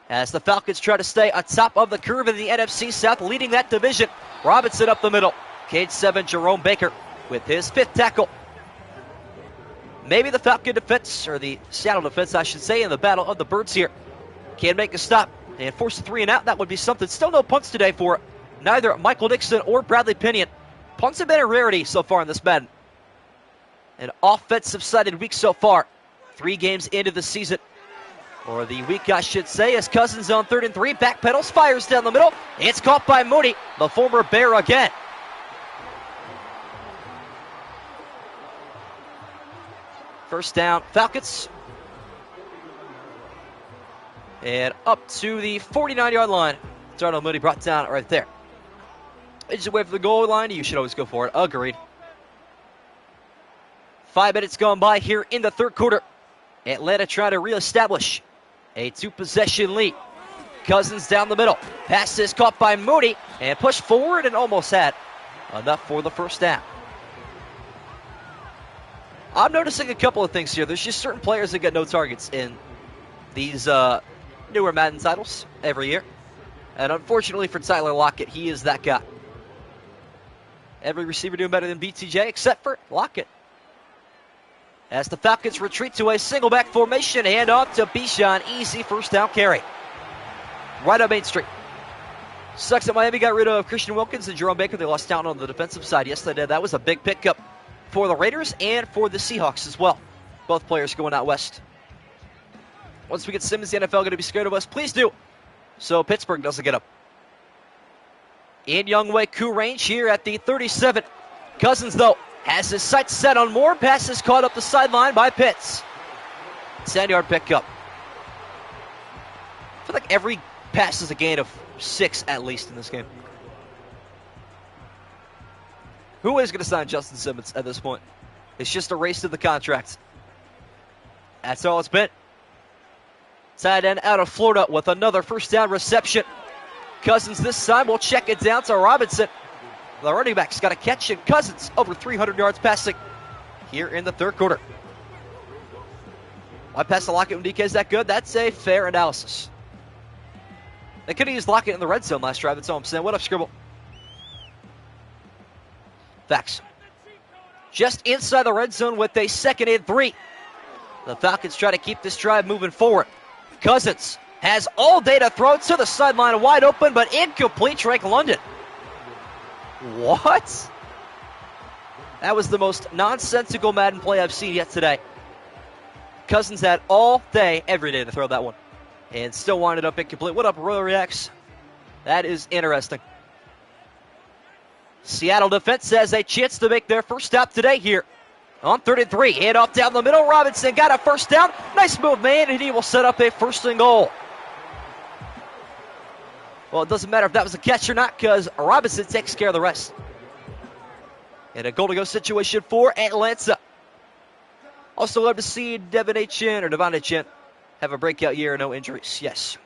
Speaker 1: As the Falcons try to stay on top of the curve in the NFC South, leading that division. Robinson up the middle. Cage 7, Jerome Baker with his 5th tackle. Maybe the Falcon defense, or the Seattle defense, I should say, in the battle of the birds here, can make a stop and force a 3 and out. That would be something. Still no punts today for neither Michael Nixon or Bradley Pinion. Punts have been a rarity so far in this Madden. An offensive-sided week so far. 3 games into the season. Or the week, I should say, as Cousins on 3rd and 3. Backpedals, fires down the middle. It's caught by Mooney, the former Bear again. First down, Falcons. And up to the 49-yard line. Darnell Mooney brought down right there. Just wait for the goal line. You should always go for it. Agreed. 5 minutes gone by here in the 3rd quarter. Atlanta trying to reestablish a 2-possession lead. Cousins down the middle. Pass is caught by Mooney and pushed forward and almost had enough for the first down. I'm noticing a couple of things here. There's just certain players that get no targets in these newer Madden titles every year. And unfortunately for Tyler Lockett, he is that guy. Every receiver doing better than BTJ except for Lockett. As the Falcons retreat to a single back formation, hand off to Bijan. Easy first down carry. Right on Main Street. Sucks that Miami got rid of Christian Wilkins and Jerome Baker. They lost down on the defensive side. Yes, they did. That was a big pickup for the Raiders and for the Seahawks as well. Both players going out west. Once we get Simmons, the NFL going to be scared of us. Please do. So Pittsburgh doesn't get up. In Youngway Koo range here at the 37. Cousins, though, has his sights set on more. Passes caught up the sideline by Pitts. 10-yard pickup. I feel like every pass is a gain of 6 at least in this game. Who is going to sign Justin Simmons at this point? It's just a race to the contract. That's all it's been. Tight end out of Florida with another first down reception. Cousins this time will check it down to Robinson. The running back's got a catch, and Cousins over 300 yards passing here in the 3rd quarter. Why pass to Lockett when DK's that good? That's a fair analysis. They could have used Lockett in the red zone last drive. That's all I'm saying. What up, Scribble? Facts. just inside the red zone with a 2nd and 3. The Falcons try to keep this drive moving forward. Cousins has all day to throw to the sideline, wide open, but incomplete. Drake London. What? That was the most nonsensical Madden play I've seen yet today. Cousins had all day, every day to throw that one, and still winded up incomplete. What up, Royal Reacts? That is interesting. Seattle defense has a chance to make their first stop today here on 3rd and 3. Hand off down the middle. Robinson got a first down. Nice move, man, and he will set up a 1st and goal. Well, it doesn't matter if that was a catch or not because Robinson takes care of the rest. And a goal-to-go situation for Atlanta. Also love to see Devin Chin have a breakout year, no injuries. Yes.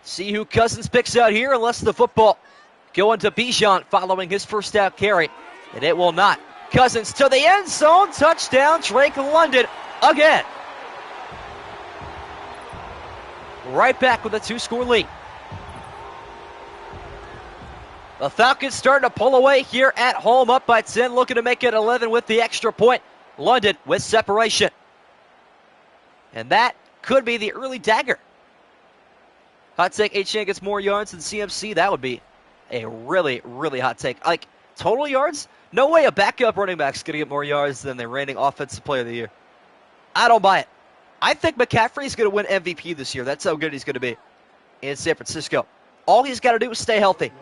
Speaker 1: See who Cousins picks out here unless the football going to Bijan following his first down carry. And it will not. Cousins to the end zone. Touchdown, Drake London again. Right back with a 2-score lead. The Falcons starting to pull away here at home, up by 10, looking to make it 11 with the extra point. London with separation. And that could be the early dagger. Hot take, Achane gets more yards than CMC. That would be a really, really hot take. Like, total yards? No way a backup running back's going to get more yards than the reigning offensive player of the year. I don't buy it. I think McCaffrey's going to win MVP this year. That's how good he's going to be in San Francisco. All he's got to do is stay healthy.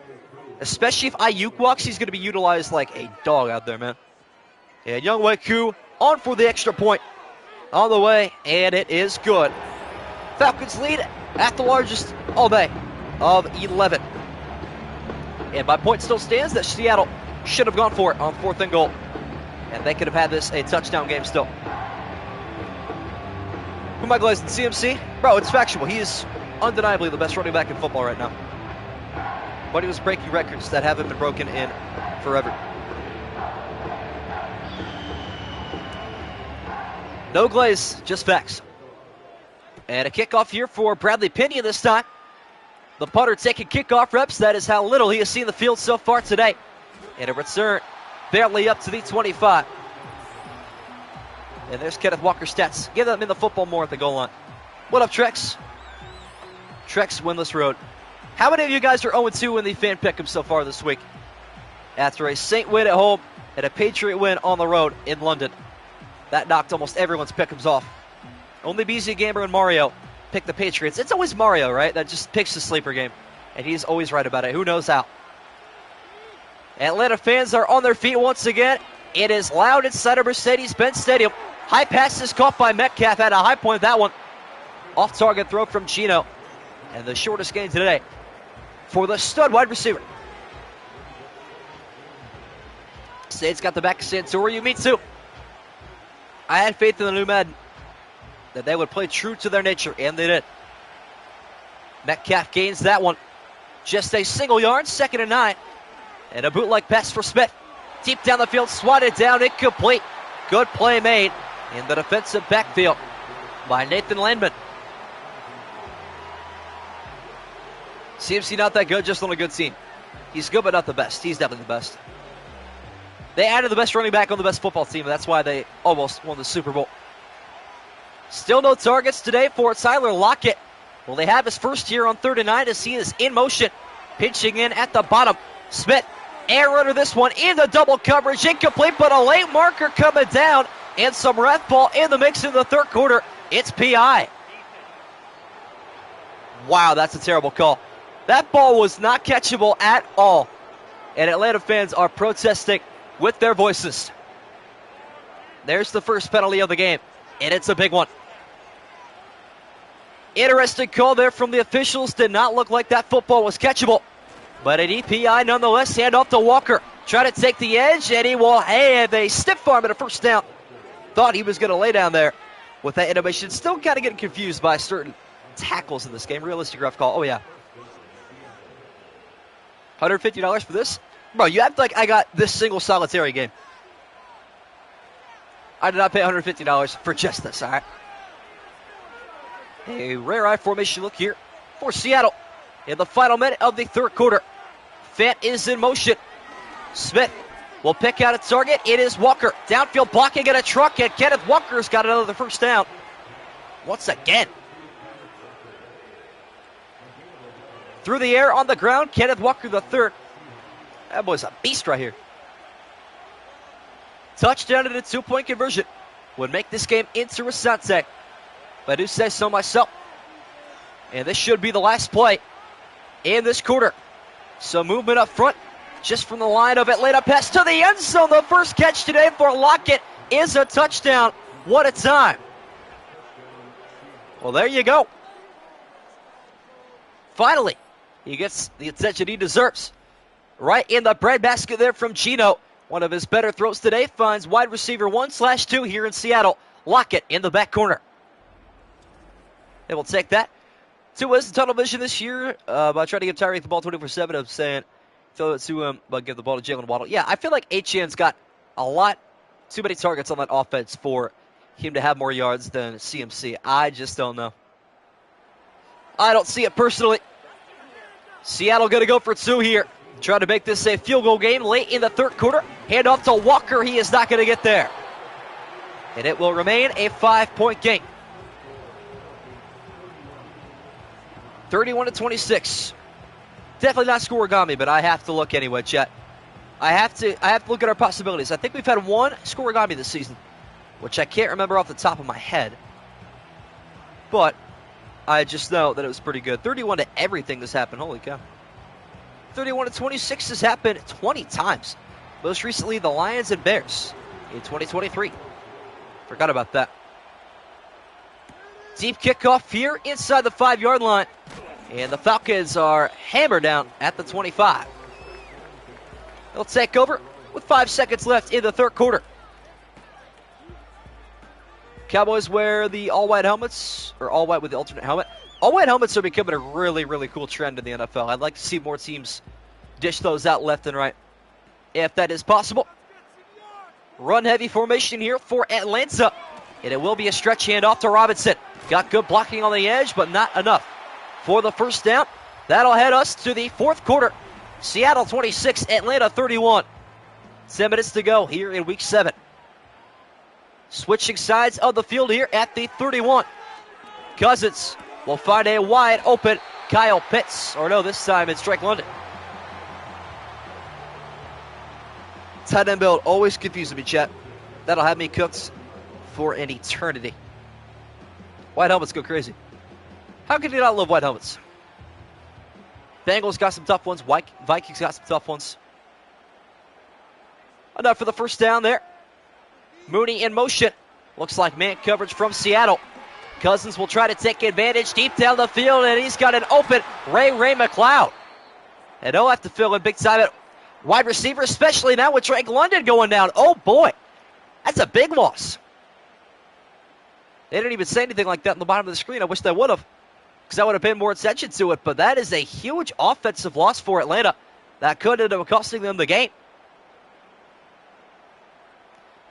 Speaker 1: Especially if Ayuk walks, he's going to be utilized like a dog out there, man. And Younghoe Koo on for the extra point. On the way, and it is good. Falcons lead at the largest all day of 11. And my point still stands that Seattle should have gone for it on 4th and goal. And they could have had this a touchdown game still. Who am I glazing? CMC? Bro, it's factual. He is undeniably the best running back in football right now. But he was breaking records that haven't been broken in forever. No glaze, just facts. And a kickoff here for Bradley Pinion this time. The punter taking kickoff reps. That is how little he has seen the field so far today. And a return barely up to the 25. And there's Kenneth Walker's stats. Give them in the football more at the goal line. What up, Trex? Trex winless road. How many of you guys are 0-2 in the fan pick'em so far this week? After a Saint win at home and a Patriot win on the road in London. That knocked almost everyone's pick'ems off. Only BZ Gamer and Mario pick the Patriots. It's always Mario, right? That just picks the sleeper game. And he's always right about it. Who knows how? Atlanta fans are on their feet once again. It is loud inside of Mercedes-Benz Stadium. High pass is caught by Metcalf at a high point. That one. Off-target throw from Gino. And the shortest gain today for the stud wide receiver. Sade's got the back of Santori. Me too. I had faith in the new Madden that they would play true to their nature, and they did. Metcalf gains that one. Just a single yard, 2nd and 9. And a bootleg pass for Smith. Deep down the field, swatted down, incomplete. Good play made in the defensive backfield by Nathan Landman. CMC not that good, just on a good team. He's good, but not the best. He's definitely the best. They added the best running back on the best football team, and that's why they almost won the Super Bowl. Still no targets today for Tyler Lockett. Will they have his first here on 3rd and 9 as he is in motion. Pitching in at the bottom. Smith, air runner this one into double coverage. Incomplete, but a late marker coming down. And some ref ball in the mix in the 3rd quarter. It's PI. Wow, that's a terrible call. That ball was not catchable at all. And Atlanta fans are protesting with their voices. There's the first penalty of the game, and it's a big one. Interesting call there from the officials. Did not look like that football was catchable. But an EPI nonetheless. Hand off to Walker. Try to take the edge, and he will have a stiff arm and a first down. Thought he was going to lay down there with that innovation. Still kind of getting confused by certain tackles in this game. Realistic ref call. Oh, yeah. $150 for this? Bro, you act like I got this single solitary game. I did not pay $150 for just this, all right? A rare eye formation look here for Seattle in the final minute of the 3rd quarter. Fant is in motion. Smith will pick out a target. It is Walker. Downfield blocking at a truck, and Kenneth Walker's got another first down. Once again. Through the air on the ground, Kenneth Walker the third. That boy's a beast right here. Touchdown and a 2-point conversion would make this game into a Sunday. If I do say so myself. And this should be the last play in this quarter. So movement up front, just from the line of Atlanta. Pass to the end zone. The first catch today for Lockett is a touchdown. What a time. Well, there you go. Finally, he gets the attention he deserves. Right in the breadbasket there from Gino. One of his better throws today finds wide receiver 1/2 here in Seattle. Lockett in the back corner. They will take that. To his tunnel vision this year by trying to give Tyreek the ball 24/7 of saying throw it to him, but give the ball to Jalen Waddle. Yeah, I feel like Etienne's got a lot too many targets on that offense for him to have more yards than CMC. I just don't know. I don't see it personally. Seattle going to go for 2 here. Trying to make this a field goal game late in the third quarter. Hand off to Walker. He is not going to get there. And it will remain a 5-point game. 31-26. Definitely not scoregami, but I have to look anyway, chat. I have to look at our possibilities. I think we've had one scoregami this season, which I can't remember off the top of my head. But I just know that it was pretty good. 31 to everything has happened. Holy cow. 31-26 has happened 20 times. Most recently, the Lions and Bears in 2023. Forgot about that. Deep kickoff here inside the 5-yard line. And the Falcons are hammered down at the 25. They'll take over with 5 seconds left in the third quarter. Cowboys wear the all-white helmets, or all-white with the alternate helmet. All-white helmets are becoming a really, really cool trend in the NFL. I'd like to see more teams dish those out left and right, if that is possible. Run-heavy formation here for Atlanta. And it will be a stretch handoff to Robinson. Got good blocking on the edge, but not enough for the first down. That'll head us to the fourth quarter. Seattle 26, Atlanta 31. 10 minutes to go here in week 7. Switching sides of the field here at the 31. Cousins will find a wide open Kyle Pitts. Or no, this time it's Drake London. Tight end build always confuses me, chat. That'll have me cooked for an eternity. White helmets go crazy. How can you not love white helmets? Bengals got some tough ones. Vikings got some tough ones. Enough for the first down there. Mooney in motion. Looks like man coverage from Seattle. Cousins will try to take advantage deep down the field, and he's got an open Ray McLeod. And they'll have to fill in big time at wide receiver, especially now with Drake London going down. Oh, boy. That's a big loss. They didn't even say anything like that on the bottom of the screen. I wish they would have, because I would have paid more attention to it. But that is a huge offensive loss for Atlanta. That could end up costing them the game.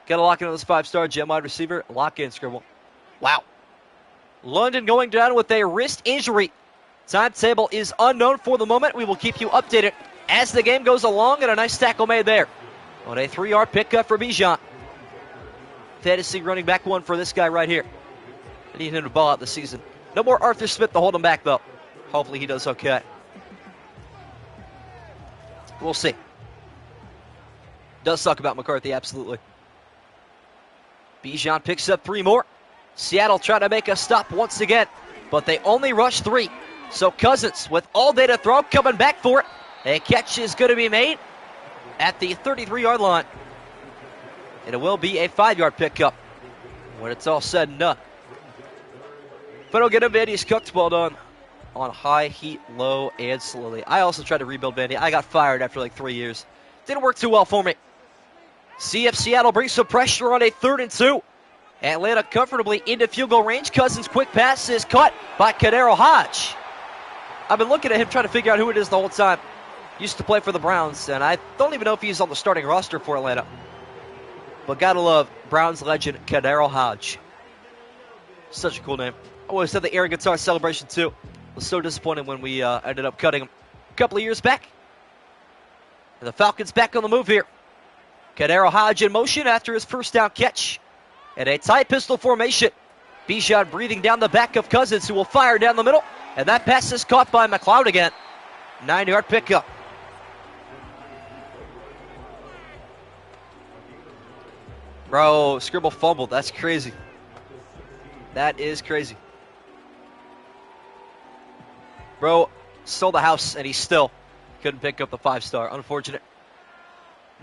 Speaker 1: Got to lock into this 5-star gem wide receiver. Lock in, Scribble. Wow. London going down with a wrist injury. Timetable is unknown for the moment. We will keep you updated as the game goes along, and a nice tackle made there on a 3-yard pickup for Bijan. Fantasy running back one for this guy right here. I need him to ball out this season. No more Arthur Smith to hold him back, though. Hopefully he does okay. We'll see. Does suck about McCarthy, absolutely. Bijan picks up 3 more. Seattle trying to make a stop once again, but they only rush 3. So Cousins, with all day to throw, coming back for it. A catch is going to be made at the 33-yard line. And it will be a 5-yard pickup when it's all said and done. If I don't get him, Vandy's cooked. Well done on high, heat, low, and slowly. I also tried to rebuild Vandy. I got fired after like 3 years. Didn't work too well for me. See if Seattle brings some pressure on a 3rd and 2. Atlanta comfortably into field goal range. Cousins' quick pass is caught by Kadero Hodge. I've been looking at him trying to figure out who it is the whole time. Used to play for the Browns, and I don't even know if he's on the starting roster for Atlanta. But gotta love Browns legend Kadero Hodge. Such a cool name. I always said the air guitar celebration too. Was so disappointed when we ended up cutting him a couple of years back. And the Falcons back on the move here. Kadero Hodge in motion after his first down catch. And a tight pistol formation. Bijan breathing down the back of Cousins, who will fire down the middle. And that pass is caught by McLeod again. 9-yard pickup. Bro, Scribble fumbled. That's crazy. That is crazy. Bro sold the house, and he still couldn't pick up the 5-star. Unfortunate.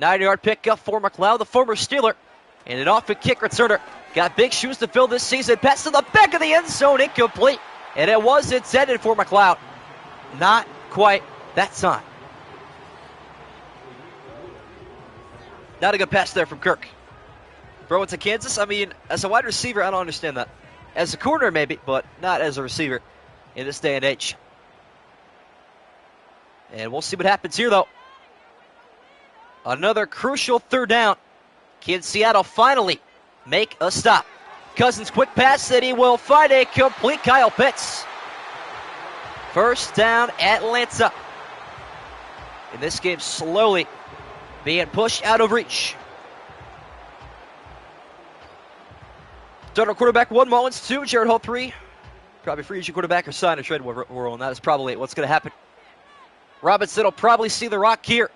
Speaker 1: 9-yard pickup for McLeod, the former Steeler. And an off-it kick returner. Got big shoes to fill this season. Pass to the back of the end zone, incomplete. And it was intended for McLeod. Not quite that time. Not a good pass there from Kirk. Throw it to Kansas. I mean, as a wide receiver, I don't understand that. As a corner, maybe, but not as a receiver in this day and age. And we'll see what happens here, though. Another crucial third down. Can Seattle finally make a stop? Cousins quick pass, and he will find a complete Kyle Pitts. First down, Atlanta. In this game, slowly being pushed out of reach. Starter quarterback 1, Mullins 2, Jared Hall 3. Probably free agent quarterback or sign or trade world. That is probably what's going to happen. Robinson will probably see the rock here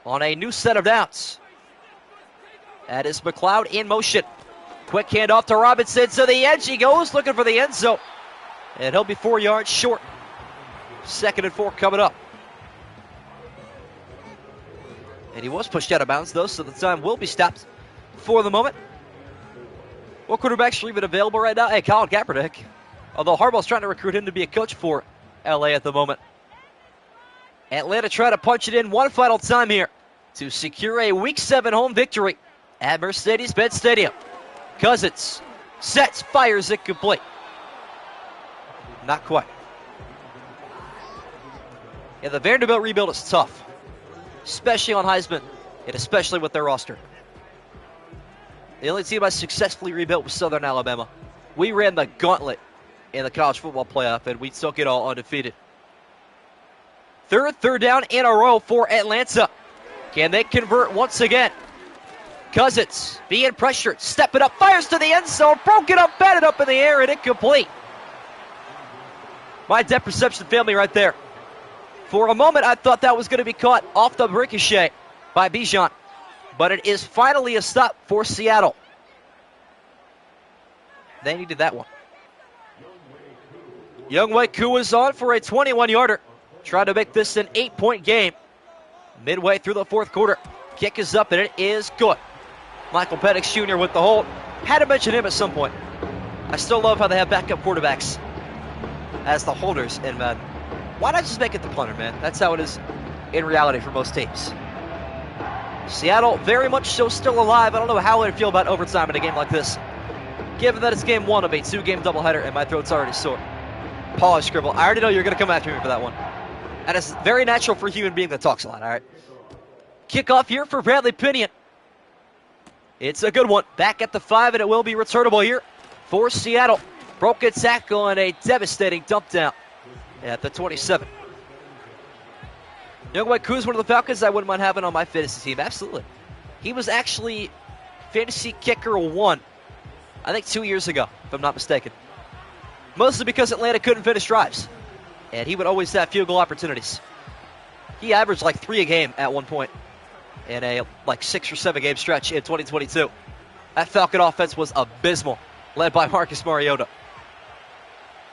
Speaker 1: on a new set of downs. That is McLeod in motion. Quick handoff to Robinson to the edge. He goes looking for the end zone. And he'll be 4 yards short. 2nd and 4 coming up. And he was pushed out of bounds, though, so the time will be stopped for the moment. What quarterbacks are even available right now? Hey, Colin Kaepernick. Although Harbaugh's trying to recruit him to be a coach for LA at the moment. Atlanta trying to punch it in one final time here to secure a Week 7 home victory at Mercedes-Benz Stadium. Cousins sets, fires it complete. Not quite. Yeah, the Vanderbilt rebuild is tough, especially on Heisman, and especially with their roster. The only team I successfully rebuilt was Southern Alabama. We ran the gauntlet in the college football playoff, and we took it all undefeated. Third down in a row for Atlanta. Can they convert once again? Cousins being pressured, stepping up, fires to the end zone, broken up, batted up in the air, and incomplete. My depth perception failed me right there. For a moment, I thought that was going to be caught off the ricochet by Bijan. But it is finally a stop for Seattle. They needed that one. Younghoe Koo is on for a 21-yarder. Trying to make this an 8-point game. Midway through the 4th quarter. Kick is up, and it is good. Michael Penix Jr. with the hold. Had to mention him at some point. I still love how they have backup quarterbacks as the holders in Madden. Why not just make it the punter, man? That's how it is in reality for most teams. Seattle very much so still alive. I don't know how I'd feel about overtime in a game like this, given that it's game 1 of a 2-game doubleheader and my throat's already sore. Pause, Scribble. I already know you're going to come after me for that one. And it's very natural for a human being that talks a lot, all right? Kickoff here for Bradley Pinion. It's a good one. Back at the 5, and it will be returnable here for Seattle. Broken tackle and a devastating dump down at the 27. Younghoe Koo is one of the Falcons I wouldn't mind having on my fantasy team. Absolutely. He was actually fantasy kicker 1, I think 2 years ago, if I'm not mistaken. Mostly because Atlanta couldn't finish drives. And he would always have field goal opportunities. He averaged like 3 a game at one point in a like 6 or 7 game stretch in 2022. That Falcon offense was abysmal, led by Marcus Mariota.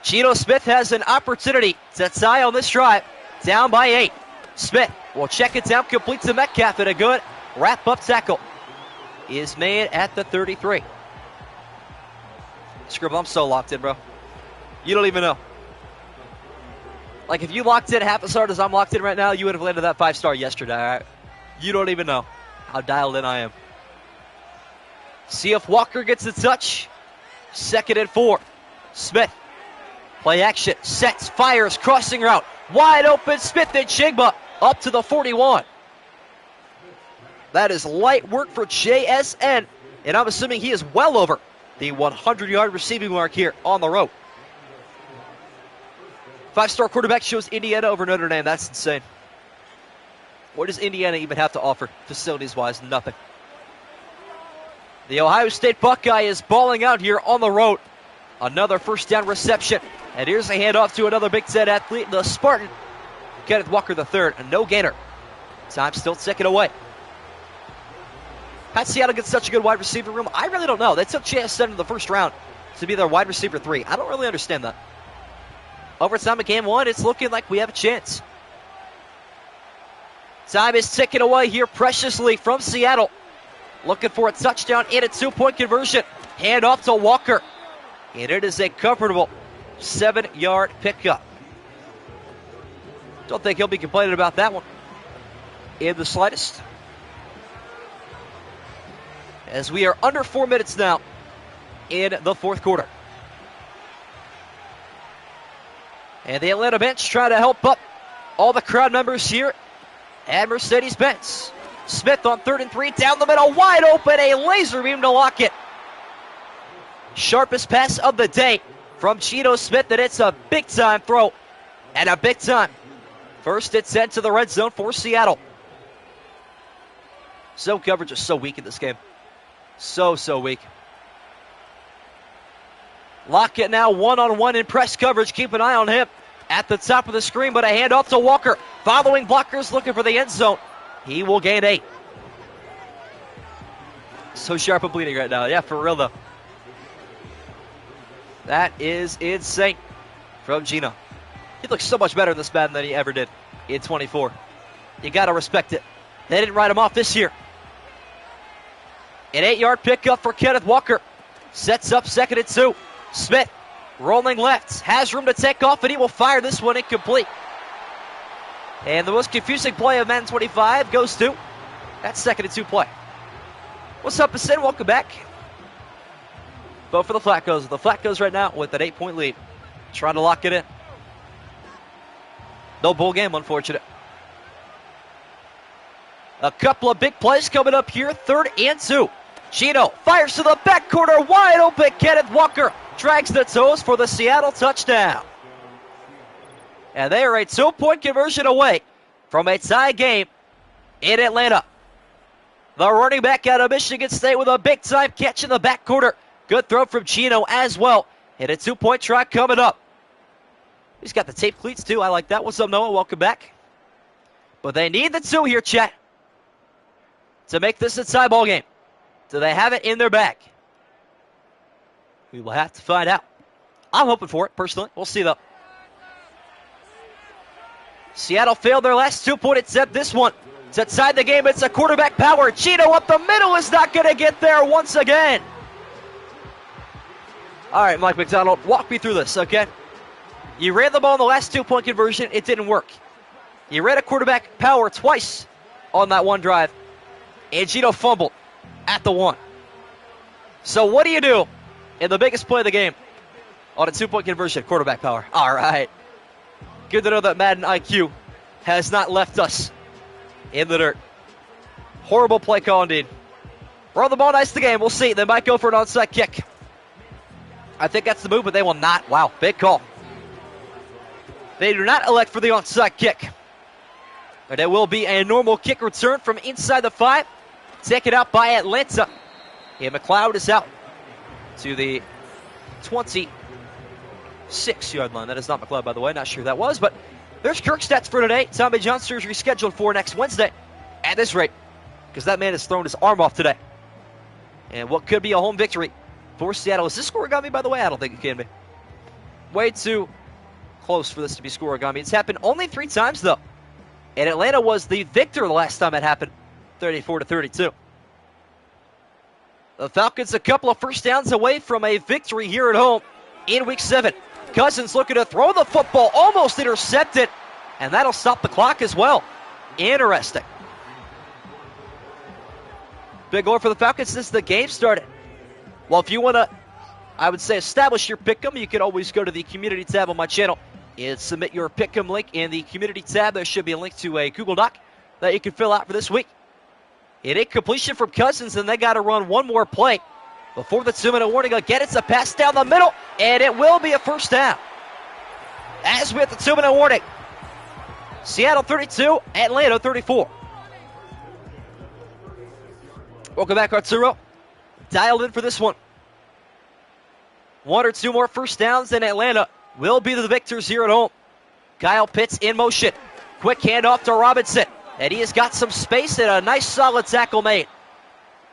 Speaker 1: Geno Smith has an opportunity to tie on this drive, down by 8. Smith will check it down, complete to Metcalf, and a good wrap-up tackle is made at the 33. Scribble, I'm so locked in, bro. You don't even know. Like, if you locked in half as hard as I'm locked in right now, you would have landed that 5-star yesterday, all right? You don't even know how dialed in I am. See if Walker gets a touch. 2nd and 4. Smith. Play action. Sets. Fires. Crossing route. Wide open. Smith and Chigba up to the 41. That is light work for JSN. And I'm assuming he is well over the 100-yard receiving mark here on the road. 5-star quarterback shows Indiana over Notre Dame. That's insane. What does Indiana even have to offer facilities-wise? Nothing. The Ohio State Buckeye is balling out here on the road. Another first down reception. And here's a handoff to another Big Ten athlete, the Spartan, Kenneth Walker III. A no gainer. Time still ticking away. How'd Seattle get such a good wide receiver room? I really don't know. They took J.S. in the first round to be their wide receiver 3. I don't really understand that. Overtime of game 1, it's looking like we have a chance. Time is ticking away here preciously from Seattle. Looking for a touchdown and a 2-point conversion. Hand off to Walker. And it is a comfortable 7-yard pickup. Don't think he'll be complaining about that one in the slightest. As we are under 4 minutes now in the fourth quarter. And the Atlanta bench trying to help up all the crowd members here at Mercedes-Benz. Smith on 3rd and 3, down the middle, wide open, a laser beam to lock it. Sharpest pass of the day from Geno Smith, and it's a big-time throw and a big-time first and 10 to the red zone for Seattle. Zone coverage is so weak in this game. So weak. Lockett now one-on-one in press coverage. Keep an eye on him at the top of the screen, but a handoff to Walker. Following blockers looking for the end zone. He will gain 8. So sharp and bleeding right now. Yeah, for real though. That is insane from Geno. He looks so much better in this Madden than he ever did in 24. You got to respect it. They didn't write him off this year. An 8-yard pickup for Kenneth Walker. Sets up 2nd and 2. Smith rolling left. Has room to take off, and he will fire this one incomplete. And the most confusing play of Madden 25 goes to that 2nd and 2 play. What's up, Asin? Welcome back. Vote for the Flaccos. The Flaccos right now with an 8-point lead. Trying to lock it in. No bowl game, unfortunate. A couple of big plays coming up here. 3rd and 2. Geno fires to the back corner. Wide open. Kenneth Walker drags the toes for the Seattle touchdown. And they are a 2-point conversion away from a tie game in Atlanta. The running back out of Michigan State with a big-time catch in the back corner. Good throw from Geno as well. And a 2-point try coming up. He's got the tape cleats too. I like that. What's up, Noah? Welcome back. But they need the 2 here, chat, to make this a tie ball game. Do they have it in their bag? We will have to find out. I'm hoping for it, personally. We'll see, though. Seattle failed their last 2-point attempt. This one to tie the game. It's a quarterback power. Geno up the middle is not going to get there once again. All right, Mike McDonald, walk me through this, okay? You ran the ball in the last 2-point conversion. It didn't work. You ran a quarterback power twice on that one drive, and Geno fumbled at the 1. So what do you do in the biggest play of the game on a 2-point conversion? Quarterback power. All right. Good to know that Madden IQ has not left us in the dirt. Horrible play call indeed. Run the ball nice the game. We'll see. They might go for an onside kick. I think that's the move, but they will not. Wow, big call. They do not elect for the onside kick. But it will be a normal kick return from inside the 5. Taken out by Atlanta. And McLeod is out to the 26-yard line. That is not McLeod, by the way. Not sure who that was, but there's Kirk stats for today. Tommy John surgery scheduled for next Wednesday at this rate, because that man has thrown his arm off today. And what could be a home victory for Seattle. Is this scoregami, by the way? I don't think it can be. Way too close for this to be scoregami. It's happened only 3 times, though. And Atlanta was the victor the last time it happened, 34-32. The Falcons a couple of first downs away from a victory here at home in Week 7. Cousins looking to throw the football, almost intercepted, and that'll stop the clock as well. Interesting. Big goal for the Falcons since the game started. Well, if you want to, I would say, establish your pick'em, you can always go to the community tab on my channel and submit your pick'em link in the community tab. There should be a link to a Google Doc that you can fill out for this week. An incompletion from Cousins, and they got to run one more play before the 2-minute warning. Again, it's a pass down the middle, and it will be a first down. As we hit the 2-minute warning, Seattle 32, Atlanta 34. Welcome back, Arturo. dialed in for this one. One or two more first downs, and Atlanta will be the victors here at home. Kyle Pitts in motion. Quick handoff to Robinson. And he has got some space and a nice solid tackle made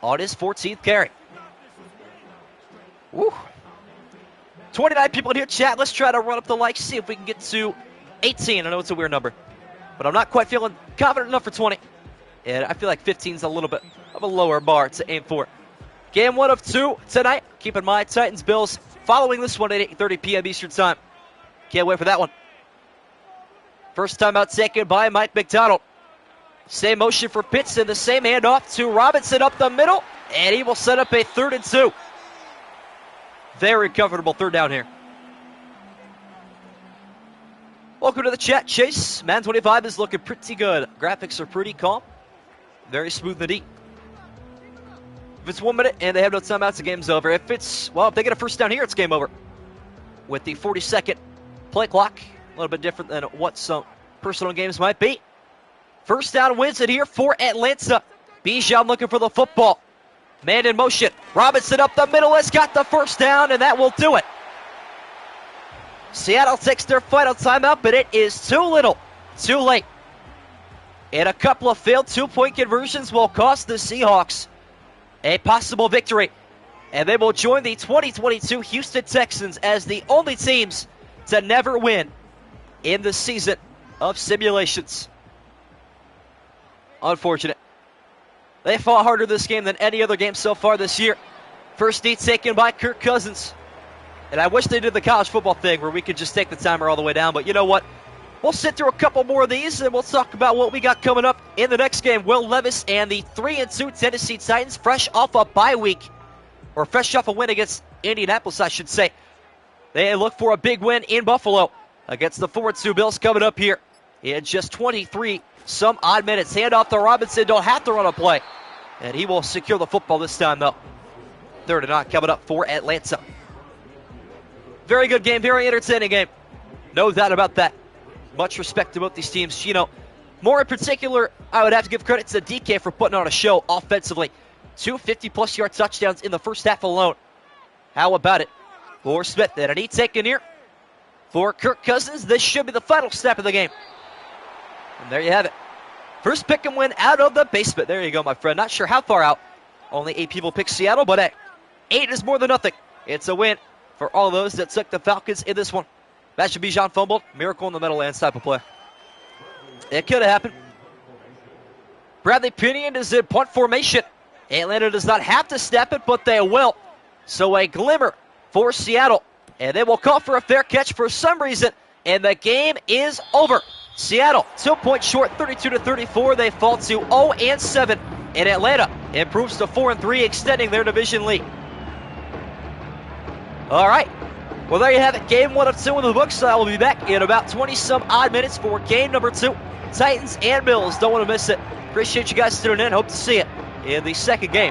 Speaker 1: on his 14th carry. Woo. 29 people in here, chat. Let's try to run up the likes, see if we can get to 18. I know it's a weird number, but I'm not quite feeling confident enough for 20. And I feel like 15 is a little bit of a lower bar to aim for. Game 1 of 2 tonight. Keep in mind, Titans-Bills following this one at 8:30 p.m. Eastern Time. Can't wait for that one. First time out taken by Mike McDonald. Same motion for Pitts and the same handoff to Robinson up the middle. And he will set up a 3rd and 2. Very comfortable 3rd down here. Welcome to the chat, Chase. Madden 25 is looking pretty good. Graphics are pretty calm. Very smooth and neat. If it's 1 minute and they have no timeouts, the game's over. If they get a first down here, it's game over. With the 40-second play clock. A little bit different than what some personal games might be. First down wins it here for Atlanta. Bijan looking for the football. Man in motion. Robinson up the middle has got the first down, and that will do it. Seattle takes their final timeout, but it is too little, too late. And a couple of failed 2-point conversions will cost the Seahawks a possible victory. And they will join the 2022 Houston Texans as the only teams to never win in the season of simulations. Unfortunate. They fought harder this game than any other game so far this year. First knee taken by Kirk Cousins. And I wish they did the college football thing where we could just take the timer all the way down. But you know what? We'll sit through a couple more of these, and we'll talk about what we got coming up in the next game. Will Levis and the 3-2 Tennessee Titans, fresh off a bye week, or fresh off a win against Indianapolis, I should say. They look for a big win in Buffalo against the 4-2 Bills coming up here in just 23 some odd minutes. Hand off to Robinson, don't have to run a play. And he will secure the football this time, though. 3rd and 9 coming up for Atlanta. Very good game, very entertaining game. No doubt about that. Much respect to both these teams. You know, more in particular, I would have to give credit to DK for putting on a show offensively. 2 50-plus yard touchdowns in the first half alone. How about it? For Smith, and a knee taken here for Kirk Cousins. This should be the final snap of the game. And there you have it. First pick and win out of the basement. There you go, my friend. Not sure how far out. Only 8 people picked Seattle, but hey, 8 is more than nothing. It's a win for all those that took the Falcons in this one. That should be Bijan fumbled. Miracle in the Meadowlands type of play. It could have happened. Bradley Pinion is in punt formation. Atlanta does not have to snap it, but they will. So a glimmer for Seattle. And they will call for a fair catch for some reason. And the game is over. Seattle, 2 points short, 32-34. They fall to 0-7. And Atlanta improves to 4-3, extending their division lead. All right. Well, there you have it. Game 1 of 2 in the books. I will be back in about 20-some odd minutes for game number 2. Titans and Bills. Don't want to miss it. Appreciate you guys tuning in. Hope to see you in the second game